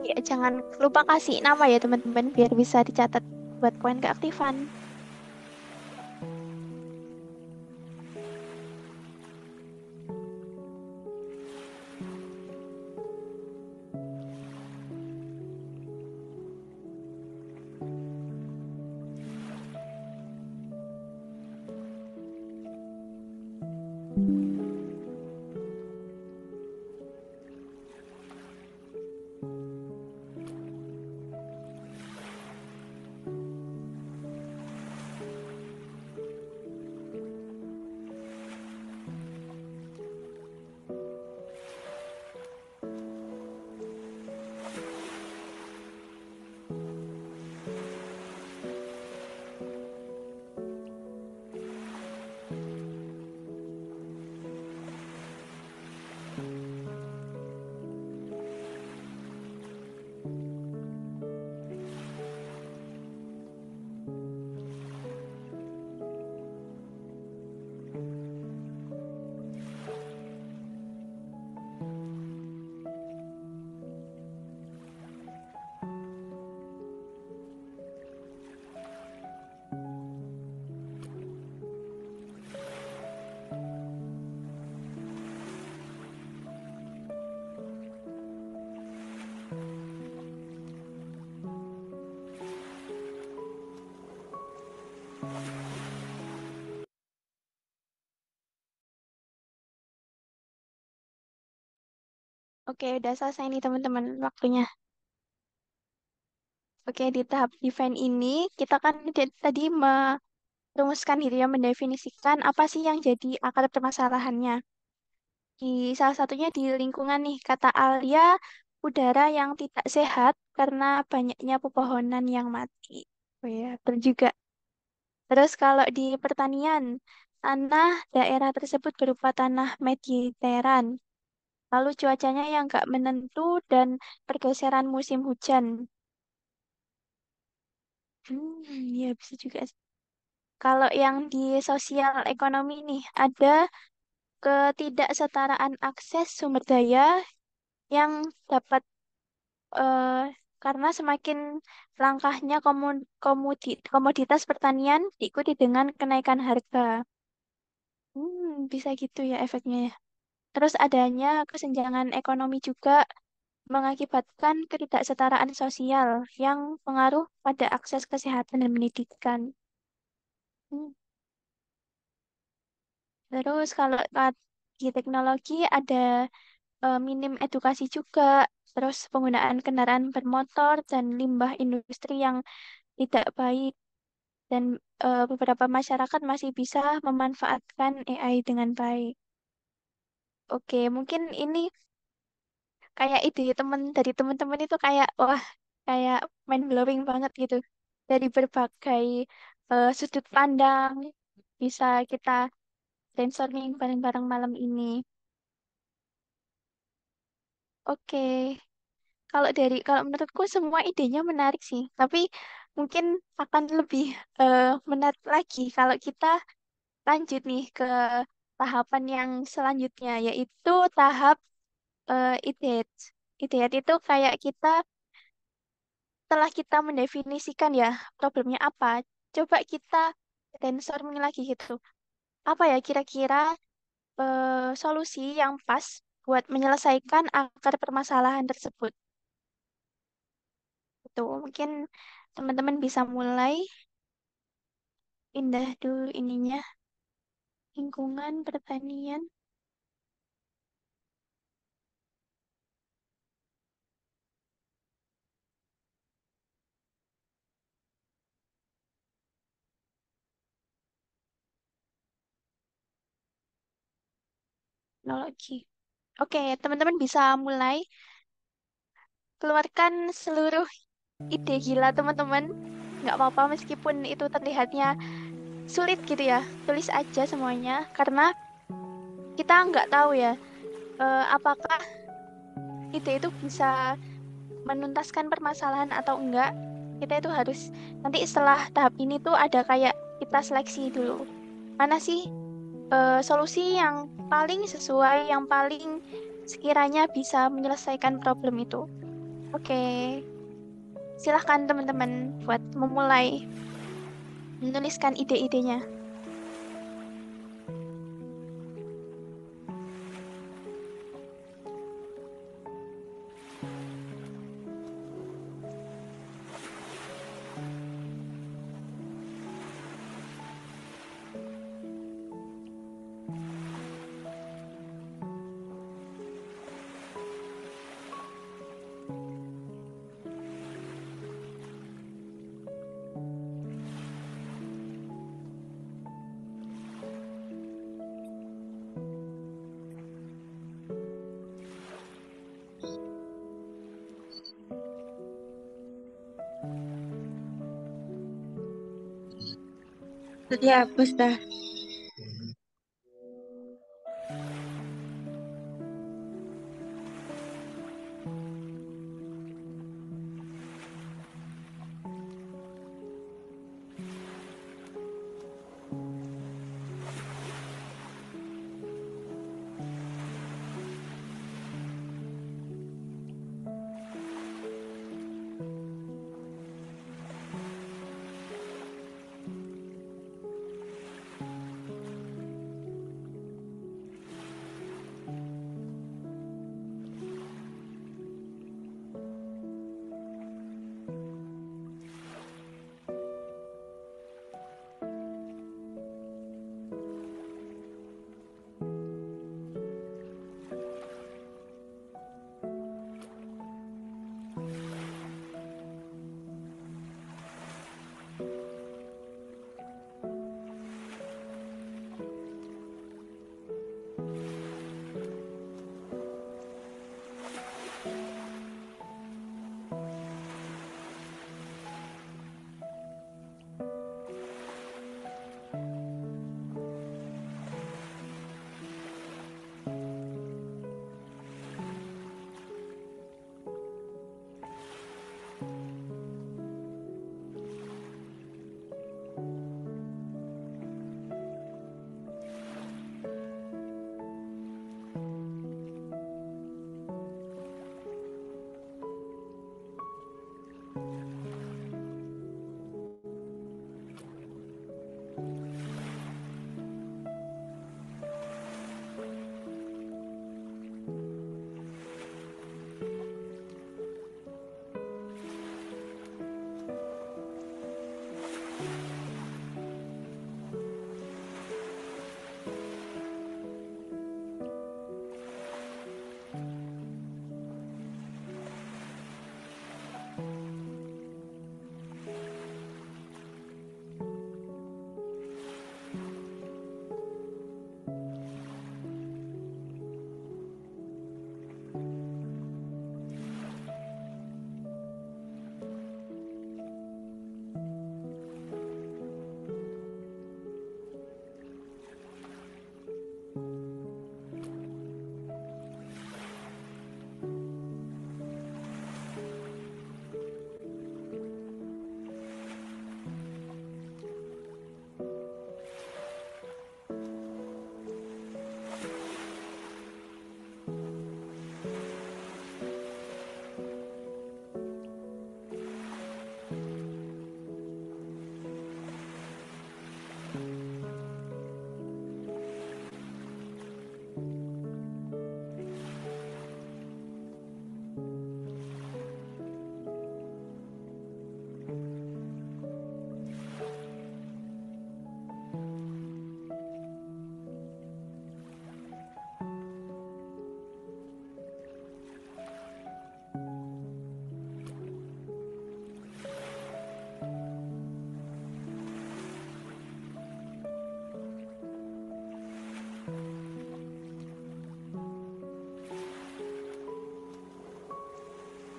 Ya, jangan lupa kasih nama ya teman-teman biar bisa dicatat buat poin keaktifan. Oke, udah selesai nih teman-teman waktunya. Oke, di tahap define ini kita kan tadi merumuskan gitu ya, mendefinisikan apa sih yang jadi akar permasalahannya. Di salah satunya di lingkungan nih, kata Alia, udara yang tidak sehat karena banyaknya pepohonan yang mati. Oh ya, betul juga. Terus kalau di pertanian, tanah daerah tersebut berupa tanah mediteran. Lalu cuacanya yang nggak menentu dan pergeseran musim hujan. Ya bisa juga sih. Kalau yang di sosial ekonomi nih, ada ketidaksetaraan akses sumber daya yang dapat eh, karena semakin langkahnya komoditas pertanian diikuti dengan kenaikan harga. Bisa gitu ya efeknya ya. Terus adanya kesenjangan ekonomi juga mengakibatkan ketidaksetaraan sosial yang pengaruh pada akses kesehatan dan pendidikan. Hmm. Terus kalau di teknologi ada minim edukasi juga, terus penggunaan kendaraan bermotor dan limbah industri yang tidak baik, dan beberapa masyarakat masih bisa memanfaatkan AI dengan baik. Oke, mungkin ini kayak ide dari teman-teman itu kayak wah kayak mind blowing banget gitu. Dari berbagai sudut pandang bisa kita brainstorming bareng-bareng malam ini. Oke, kalau menurutku semua idenya menarik sih, tapi mungkin akan lebih menarik lagi kalau kita lanjut nih ke tahapan yang selanjutnya, yaitu tahap ideat. Ideat itu kayak kita setelah kita mendefinisikan ya problemnya apa, coba kita brainstorming lagi gitu. Apa ya kira-kira solusi yang pas buat menyelesaikan akar permasalahan tersebut? Itu mungkin teman-teman bisa mulai pindah dulu ininya, lingkungan pertanian, teknologi. Oke, teman-teman bisa mulai keluarkan seluruh ide gila teman-teman. Nggak apa-apa meskipun itu terlihatnya sulit gitu ya. Tulis aja semuanya karena kita nggak tahu ya apakah ide itu bisa menuntaskan permasalahan atau enggak. Kita itu harus nanti setelah tahap ini tuh ada kayak kita seleksi dulu. Mana sih solusi yang paling sesuai, yang paling sekiranya bisa menyelesaikan problem itu. Oke, silahkan teman-teman buat memulai menuliskan ide-idenya. Tadi hapus dah.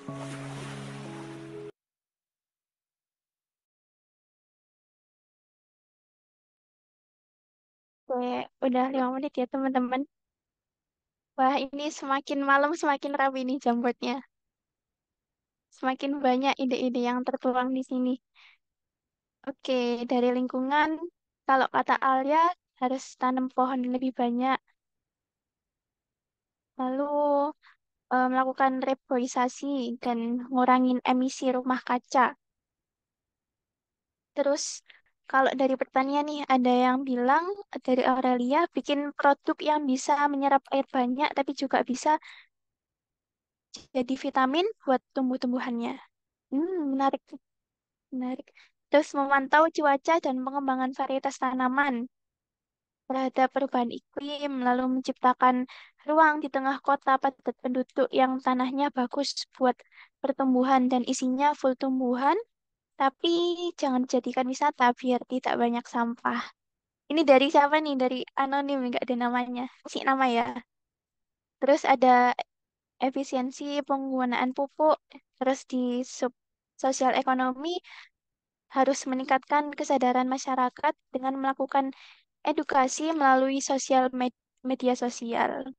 Oke, udah 5 menit ya teman-teman. Wah, ini semakin malam semakin rapi nih Jamboardnya. Semakin banyak ide-ide yang tertuang di sini. Oke, dari lingkungan, kalau kata Alia harus tanam pohon lebih banyak. Lalu melakukan reboisasi dan ngurangin emisi rumah kaca. Terus kalau dari pertanian nih, ada yang bilang dari Aurelia bikin produk yang bisa menyerap air banyak tapi juga bisa jadi vitamin buat tumbuh-tumbuhannya. Menarik, menarik. Terus memantau cuaca dan pengembangan varietas tanaman terhadap perubahan iklim, lalu menciptakan ruang di tengah kota padat penduduk yang tanahnya bagus buat pertumbuhan dan isinya full tumbuhan, tapi jangan dijadikan wisata biar tidak banyak sampah. Ini dari siapa nih? Dari anonim, nggak ada namanya. Si nama ya. Terus ada efisiensi penggunaan pupuk. Terus di sub sosial ekonomi harus meningkatkan kesadaran masyarakat dengan melakukan edukasi melalui media sosial.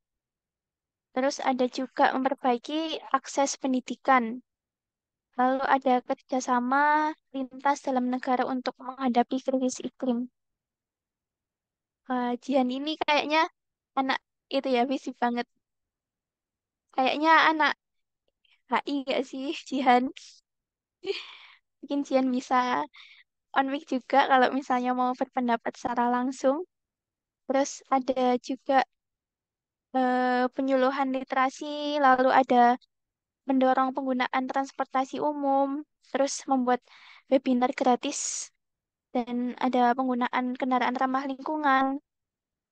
Terus ada juga memperbaiki akses pendidikan. Lalu ada kerjasama lintas dalam negara untuk menghadapi krisis iklim. Jihan ini kayaknya anak itu ya, visi banget. Kayaknya anak HI gak sih, Jihan? Mungkin Jihan bisa on mic juga kalau misalnya mau berpendapat secara langsung. Terus ada juga penyuluhan literasi, lalu ada mendorong penggunaan transportasi umum, terus membuat webinar gratis, dan ada penggunaan kendaraan ramah lingkungan,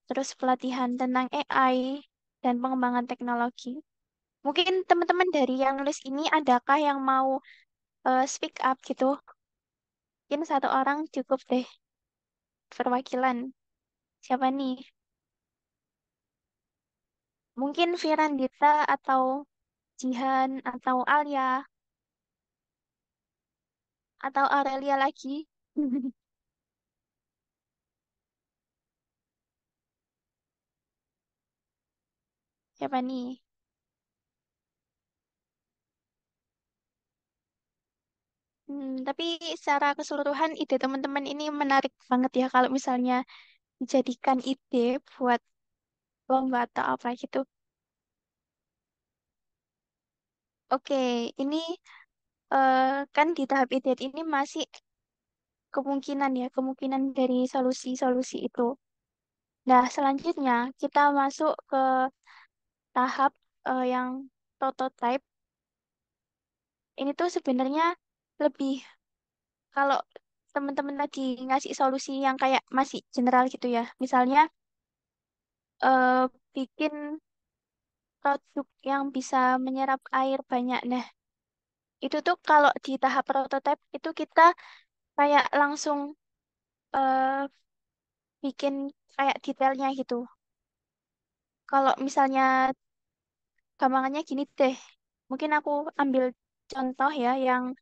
terus pelatihan tentang AI, dan pengembangan teknologi. Mungkin teman-teman dari yang nulis ini adakah yang mau speak up gitu? Mungkin satu orang cukup deh perwakilan. Siapa nih? Mungkin Firandita atau Jihan atau Alia atau Aurelia lagi. Siapa nih? Tapi secara keseluruhan ide teman-teman ini menarik banget ya kalau misalnya dijadikan ide buat lomba atau apa gitu. Oke, ini eh, kan di tahap ide ini masih kemungkinan ya, kemungkinan dari solusi-solusi itu. Nah, selanjutnya kita masuk ke tahap yang prototype. Ini tuh sebenarnya lebih kalau teman-teman tadi ngasih solusi yang kayak masih general gitu ya. Misalnya bikin produk yang bisa menyerap air banyak. Nah, itu tuh kalau di tahap prototipe itu kita kayak langsung eh, bikin kayak detailnya gitu. Kalau misalnya gampangannya gini deh, mungkin aku ambil contoh ya yang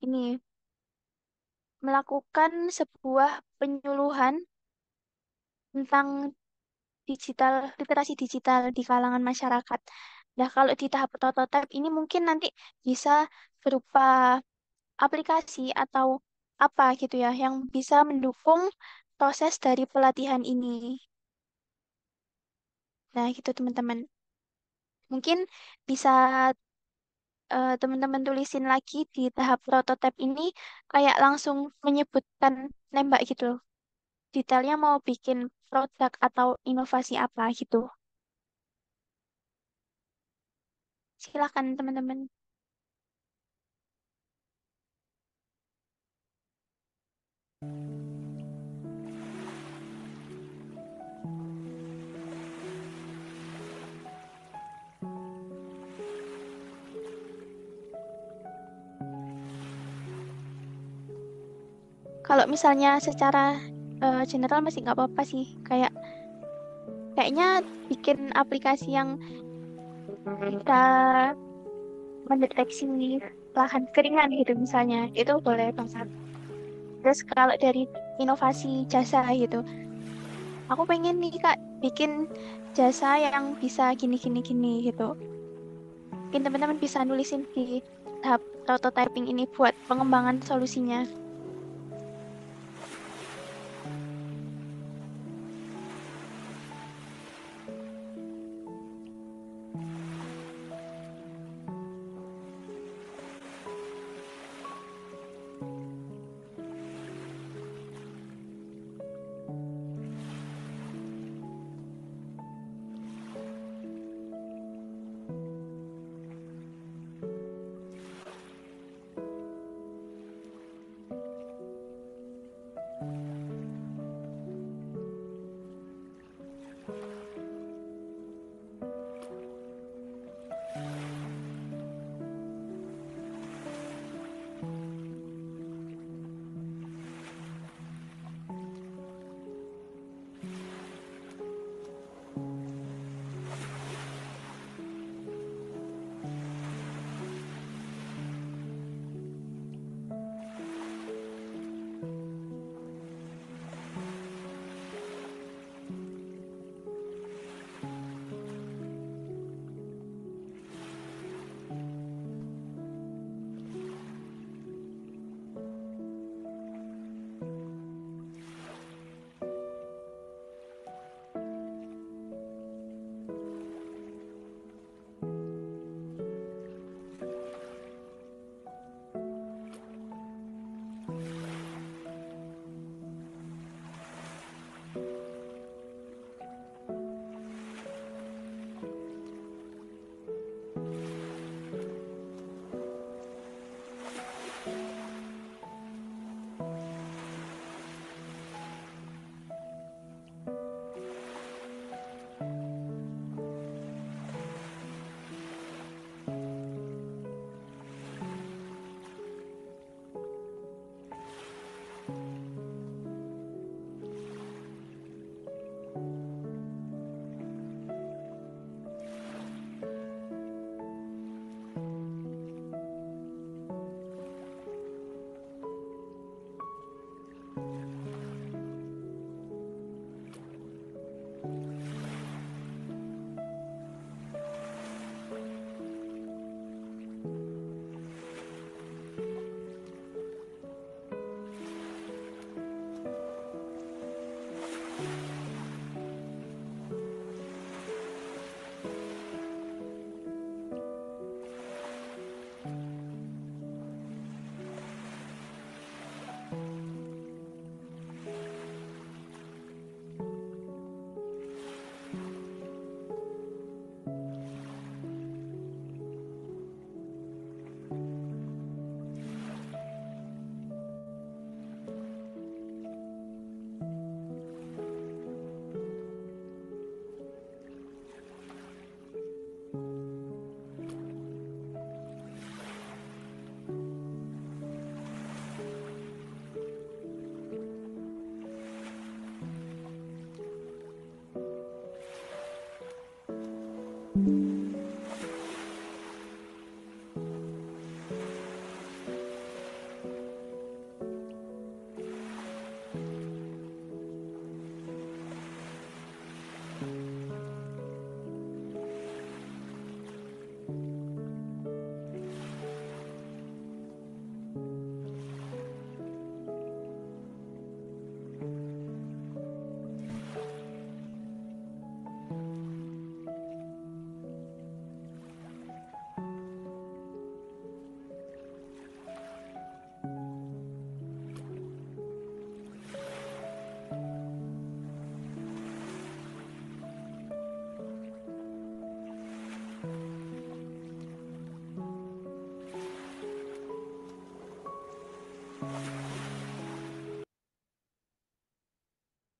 ini melakukan sebuah penyuluhan tentang literasi digital di kalangan masyarakat. Nah, kalau di tahap prototipe ini mungkin nanti bisa berupa aplikasi atau apa gitu ya yang bisa mendukung proses dari pelatihan ini. Nah, gitu teman-teman. Mungkin bisa teman-teman tulisin lagi di tahap prototipe ini kayak langsung menyebutkan nembak gitu loh. Detailnya mau bikin produk atau inovasi apa gitu. Silakan teman-teman. Kalau misalnya secara general masih nggak apa-apa sih. Kayaknya bikin aplikasi yang bisa mendeteksi lahan keringan gitu misalnya, itu boleh banget. Terus kalau dari inovasi jasa gitu, aku pengen nih Kak bikin jasa yang bisa gini gini gini gitu. Mungkin teman-teman bisa nulisin di tahap prototyping ini buat pengembangan solusinya.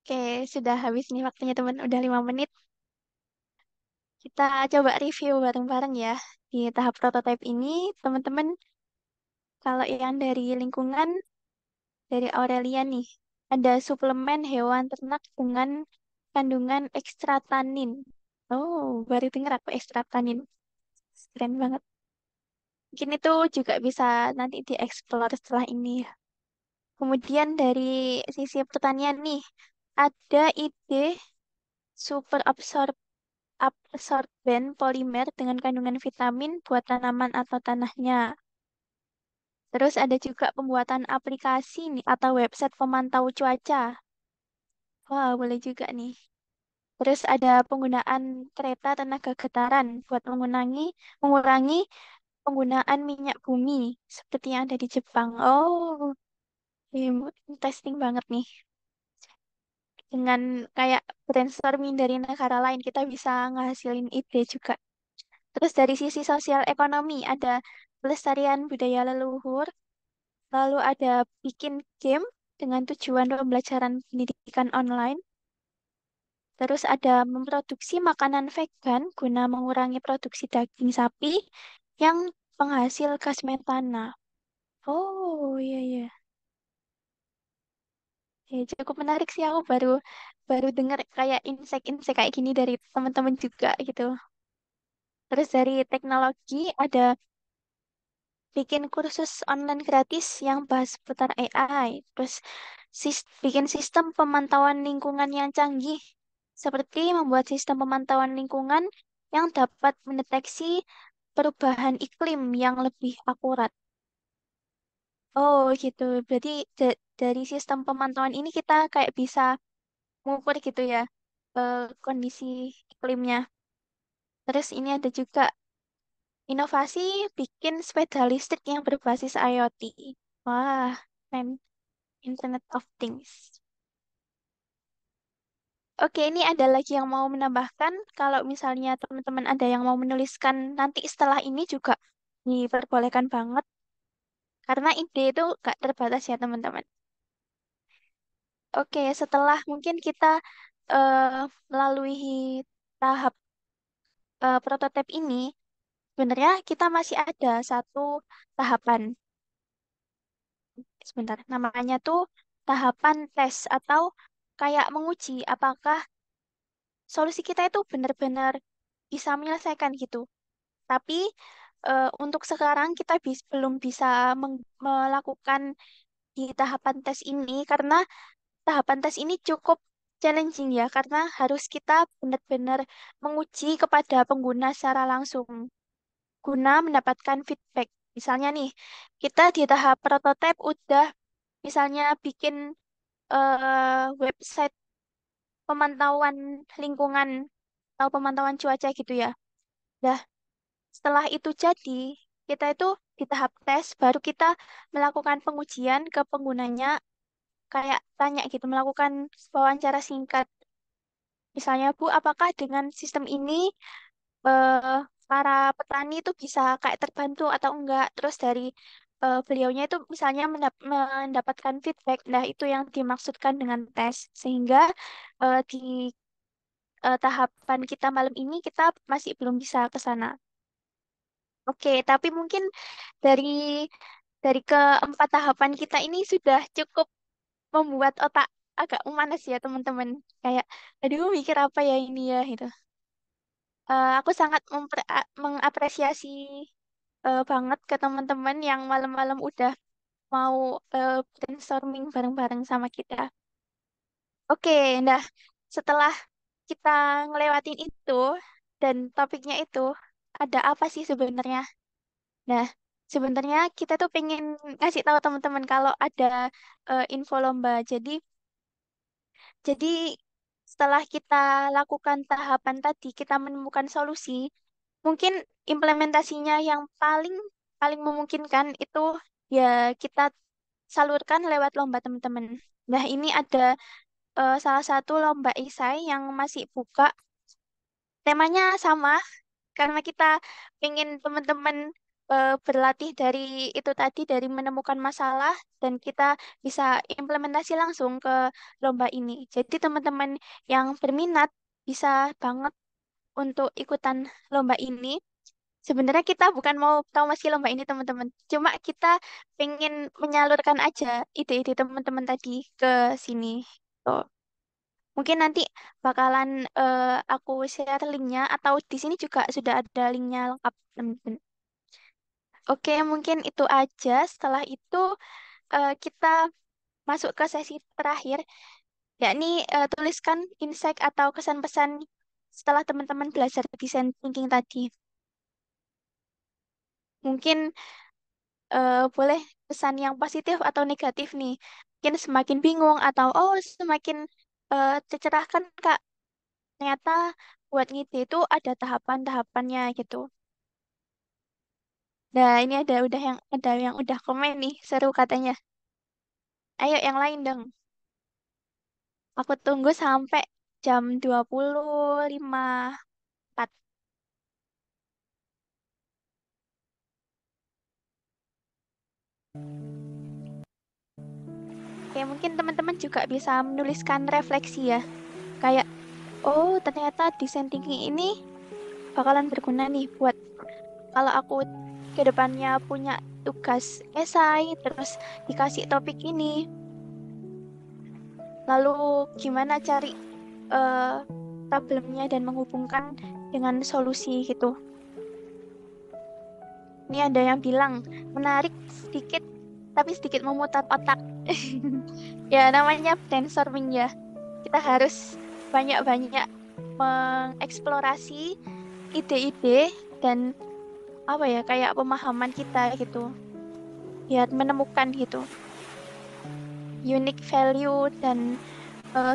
Oke, sudah habis nih waktunya teman, udah 5 menit. Kita coba review bareng-bareng ya. Di tahap prototipe ini, teman-teman, kalau yang dari lingkungan, dari Aurelia nih, ada suplemen hewan ternak dengan kandungan ekstra tanin. Oh, baru dengar aku ekstra tanin. Keren banget. Mungkin itu juga bisa nanti dieksplor setelah ini. Kemudian dari sisi pertanian nih, ada ide super absorben polimer dengan kandungan vitamin buat tanaman atau tanahnya. Terus ada juga pembuatan aplikasi nih atau website pemantau cuaca. Wah, boleh juga nih. Terus ada penggunaan kereta tenaga getaran buat mengurangi penggunaan minyak bumi seperti yang ada di Jepang. Oh, interesting banget nih. Dengan kayak brainstorming dari negara lain, kita bisa ngehasilin ide juga. Terus dari sisi sosial ekonomi, ada pelestarian budaya leluhur, lalu ada bikin game dengan tujuan pembelajaran pendidikan online, terus ada memproduksi makanan vegan guna mengurangi produksi daging sapi yang penghasil gas metana. Oh, iya, iya. Ya, cukup menarik sih, aku baru baru dengar kayak insight-insight kayak gini dari teman-teman juga gitu. Terus dari teknologi ada bikin kursus online gratis yang bahas seputar AI. Terus bikin sistem pemantauan lingkungan yang canggih, seperti membuat sistem pemantauan lingkungan yang dapat mendeteksi perubahan iklim yang lebih akurat. Oh gitu, berarti dari sistem pemantauan ini kita kayak bisa mengukur gitu ya kondisi iklimnya. Terus ini ada juga inovasi bikin sepeda listrik yang berbasis IoT. Wah, keren. Internet of Things. Oke, ini ada lagi yang mau menambahkan. Kalau misalnya teman-teman ada yang mau menuliskan nanti setelah ini juga diperbolehkan banget. Karena ide itu gak terbatas ya teman-teman. Oke, setelah mungkin kita melalui tahap prototipe ini, sebenarnya kita masih ada satu tahapan. Sebentar, namanya tuh tahapan tes atau kayak menguji apakah solusi kita itu benar-benar bisa menyelesaikan gitu. Tapi untuk sekarang kita belum bisa melakukan di tahapan tes ini karena tahapan tes ini cukup challenging ya karena harus kita benar-benar menguji kepada pengguna secara langsung guna mendapatkan feedback. Misalnya nih, kita di tahap prototipe udah misalnya bikin website pemantauan lingkungan atau pemantauan cuaca gitu ya. Nah, setelah itu jadi, kita itu di tahap tes baru kita melakukan pengujian ke penggunanya kayak tanya gitu, melakukan wawancara singkat. Misalnya, Bu, apakah dengan sistem ini eh, para petani itu bisa kayak terbantu atau enggak? Terus dari beliaunya itu misalnya mendapatkan feedback. Nah, itu yang dimaksudkan dengan tes. Sehingga di tahapan kita malam ini kita masih belum bisa ke sana. Oke, tapi mungkin dari keempat tahapan kita ini sudah cukup membuat otak agak memanas ya teman-teman. Kayak, aduh mikir apa ya ini ya gitu. Aku sangat mengapresiasi banget ke teman-teman yang malam-malam udah mau brainstorming bareng-bareng sama kita. Oke, nah setelah kita ngelewatin itu dan topiknya itu, ada apa sih sebenarnya? Nah, sebenarnya kita tuh pengen ngasih tahu teman-teman kalau ada info lomba. Jadi setelah kita lakukan tahapan tadi, kita menemukan solusi. Mungkin implementasinya yang paling paling memungkinkan itu ya kita salurkan lewat lomba teman-teman. Nah, ini ada salah satu lomba esai yang masih buka. Temanya sama karena kita ingin teman-teman berlatih dari itu tadi dari menemukan masalah dan kita bisa implementasi langsung ke lomba ini. Jadi teman-teman yang berminat bisa banget untuk ikutan lomba ini. Sebenarnya kita bukan mau tahu masih lomba ini teman-teman. Cuma kita pengen menyalurkan aja ide-ide teman-teman tadi ke sini. Tuh. Mungkin nanti bakalan aku share linknya atau di sini juga sudah ada linknya lengkap teman-teman. Oke, mungkin itu aja. Setelah itu kita masuk ke sesi terakhir, yakni tuliskan insight atau kesan-pesan setelah teman-teman belajar design thinking tadi. Mungkin boleh pesan yang positif atau negatif nih. Mungkin semakin bingung atau oh semakin tercerahkan Kak. Ternyata buat ngide itu ada tahapan-tahapannya gitu. Nah, ini ada yang udah komen nih, seru katanya. Ayo yang lain dong. Aku tunggu sampai jam 20.54. Oke, mungkin teman-teman juga bisa menuliskan refleksi ya. Kayak, oh ternyata design thinking ini bakalan berguna nih buat kalau aku ke depannya punya tugas esai, terus dikasih topik ini. Lalu gimana cari eh, problemnya dan menghubungkan dengan solusi gitu. Ini ada yang bilang menarik sedikit tapi sedikit memutar otak. Ya namanya brainstorming ya. Kita harus banyak-banyak mengeksplorasi ide-ide dan apa ya kayak pemahaman kita gitu. Biar menemukan gitu unique value dan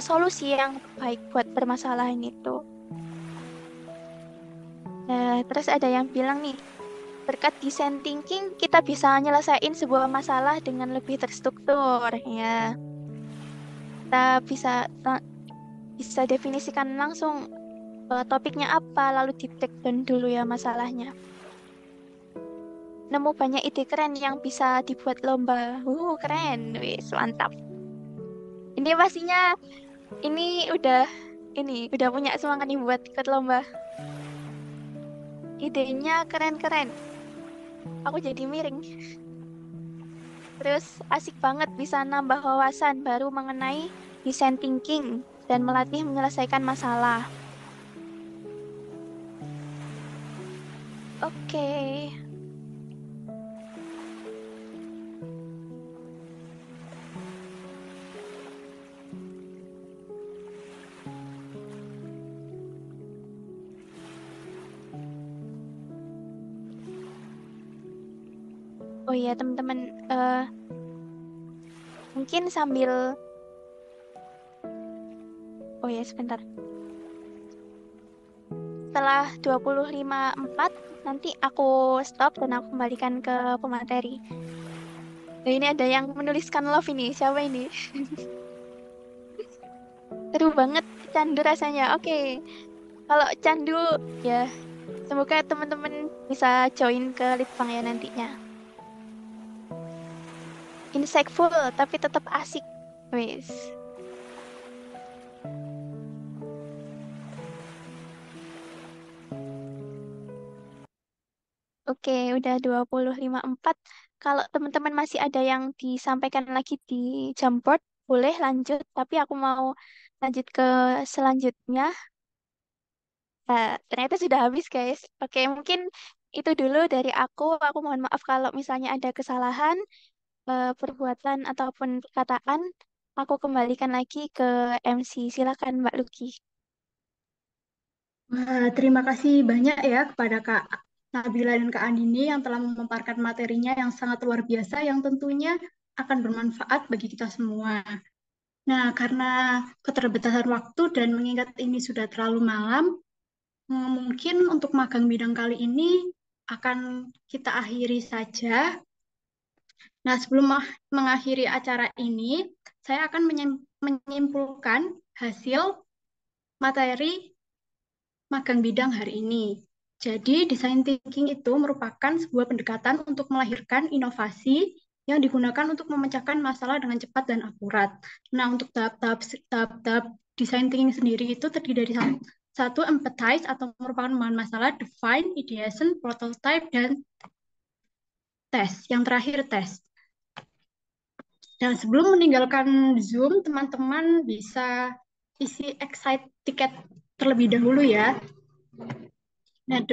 solusi yang baik buat permasalahan itu. Nah, terus ada yang bilang nih, berkat design thinking kita bisa nyelesain sebuah masalah dengan lebih terstruktur ya. Kita bisa definisikan langsung topiknya apa lalu di breakdown dulu ya masalahnya. Nemu banyak ide keren yang bisa dibuat lomba. Keren. Wis, mantap. Ini pastinya ini udah punya semangat nih buat ikut lomba. Idenya keren-keren. Aku jadi miring. Terus asik banget bisa nambah wawasan baru mengenai design thinking dan melatih menyelesaikan masalah. Oke. Oh iya teman-teman, mungkin sambil oh ya sebentar. Setelah 25.4 nanti aku stop dan aku kembalikan ke pemateri. Nah, ini ada yang menuliskan love ini. Siapa ini? Seru banget, candu rasanya. Oke. Kalau candu ya semoga teman-teman bisa join ke Litbang ya nantinya. Insightful tapi tetap asik. Wis. Oke, udah 25.4. Kalau teman-teman masih ada yang disampaikan lagi di Jamboard, boleh lanjut. Tapi aku mau lanjut ke selanjutnya. Ternyata sudah habis, guys. Oke, mungkin itu dulu dari aku. Aku mohon maaf kalau misalnya ada kesalahan, perbuatan ataupun perkataan. Aku kembalikan lagi ke MC. Silakan, Mbak Luki. Wah, terima kasih banyak ya kepada Kak Nabila dan Kak Andini yang telah memaparkan materinya yang sangat luar biasa yang tentunya akan bermanfaat bagi kita semua. Nah, karena keterbatasan waktu dan mengingat ini sudah terlalu malam, mungkin untuk magang bidang kali ini akan kita akhiri saja. Nah, sebelum mengakhiri acara ini, saya akan menyimpulkan hasil materi magang bidang hari ini. Jadi, design thinking itu merupakan sebuah pendekatan untuk melahirkan inovasi yang digunakan untuk memecahkan masalah dengan cepat dan akurat. Nah, untuk tahap-tahap design thinking sendiri itu terdiri dari satu, empathize atau merupakan pemahaman masalah, define, ideation, prototype, dan test. Yang terakhir, test. Dan sebelum meninggalkan Zoom, teman-teman bisa isi excite tiket terlebih dahulu ya. Nah,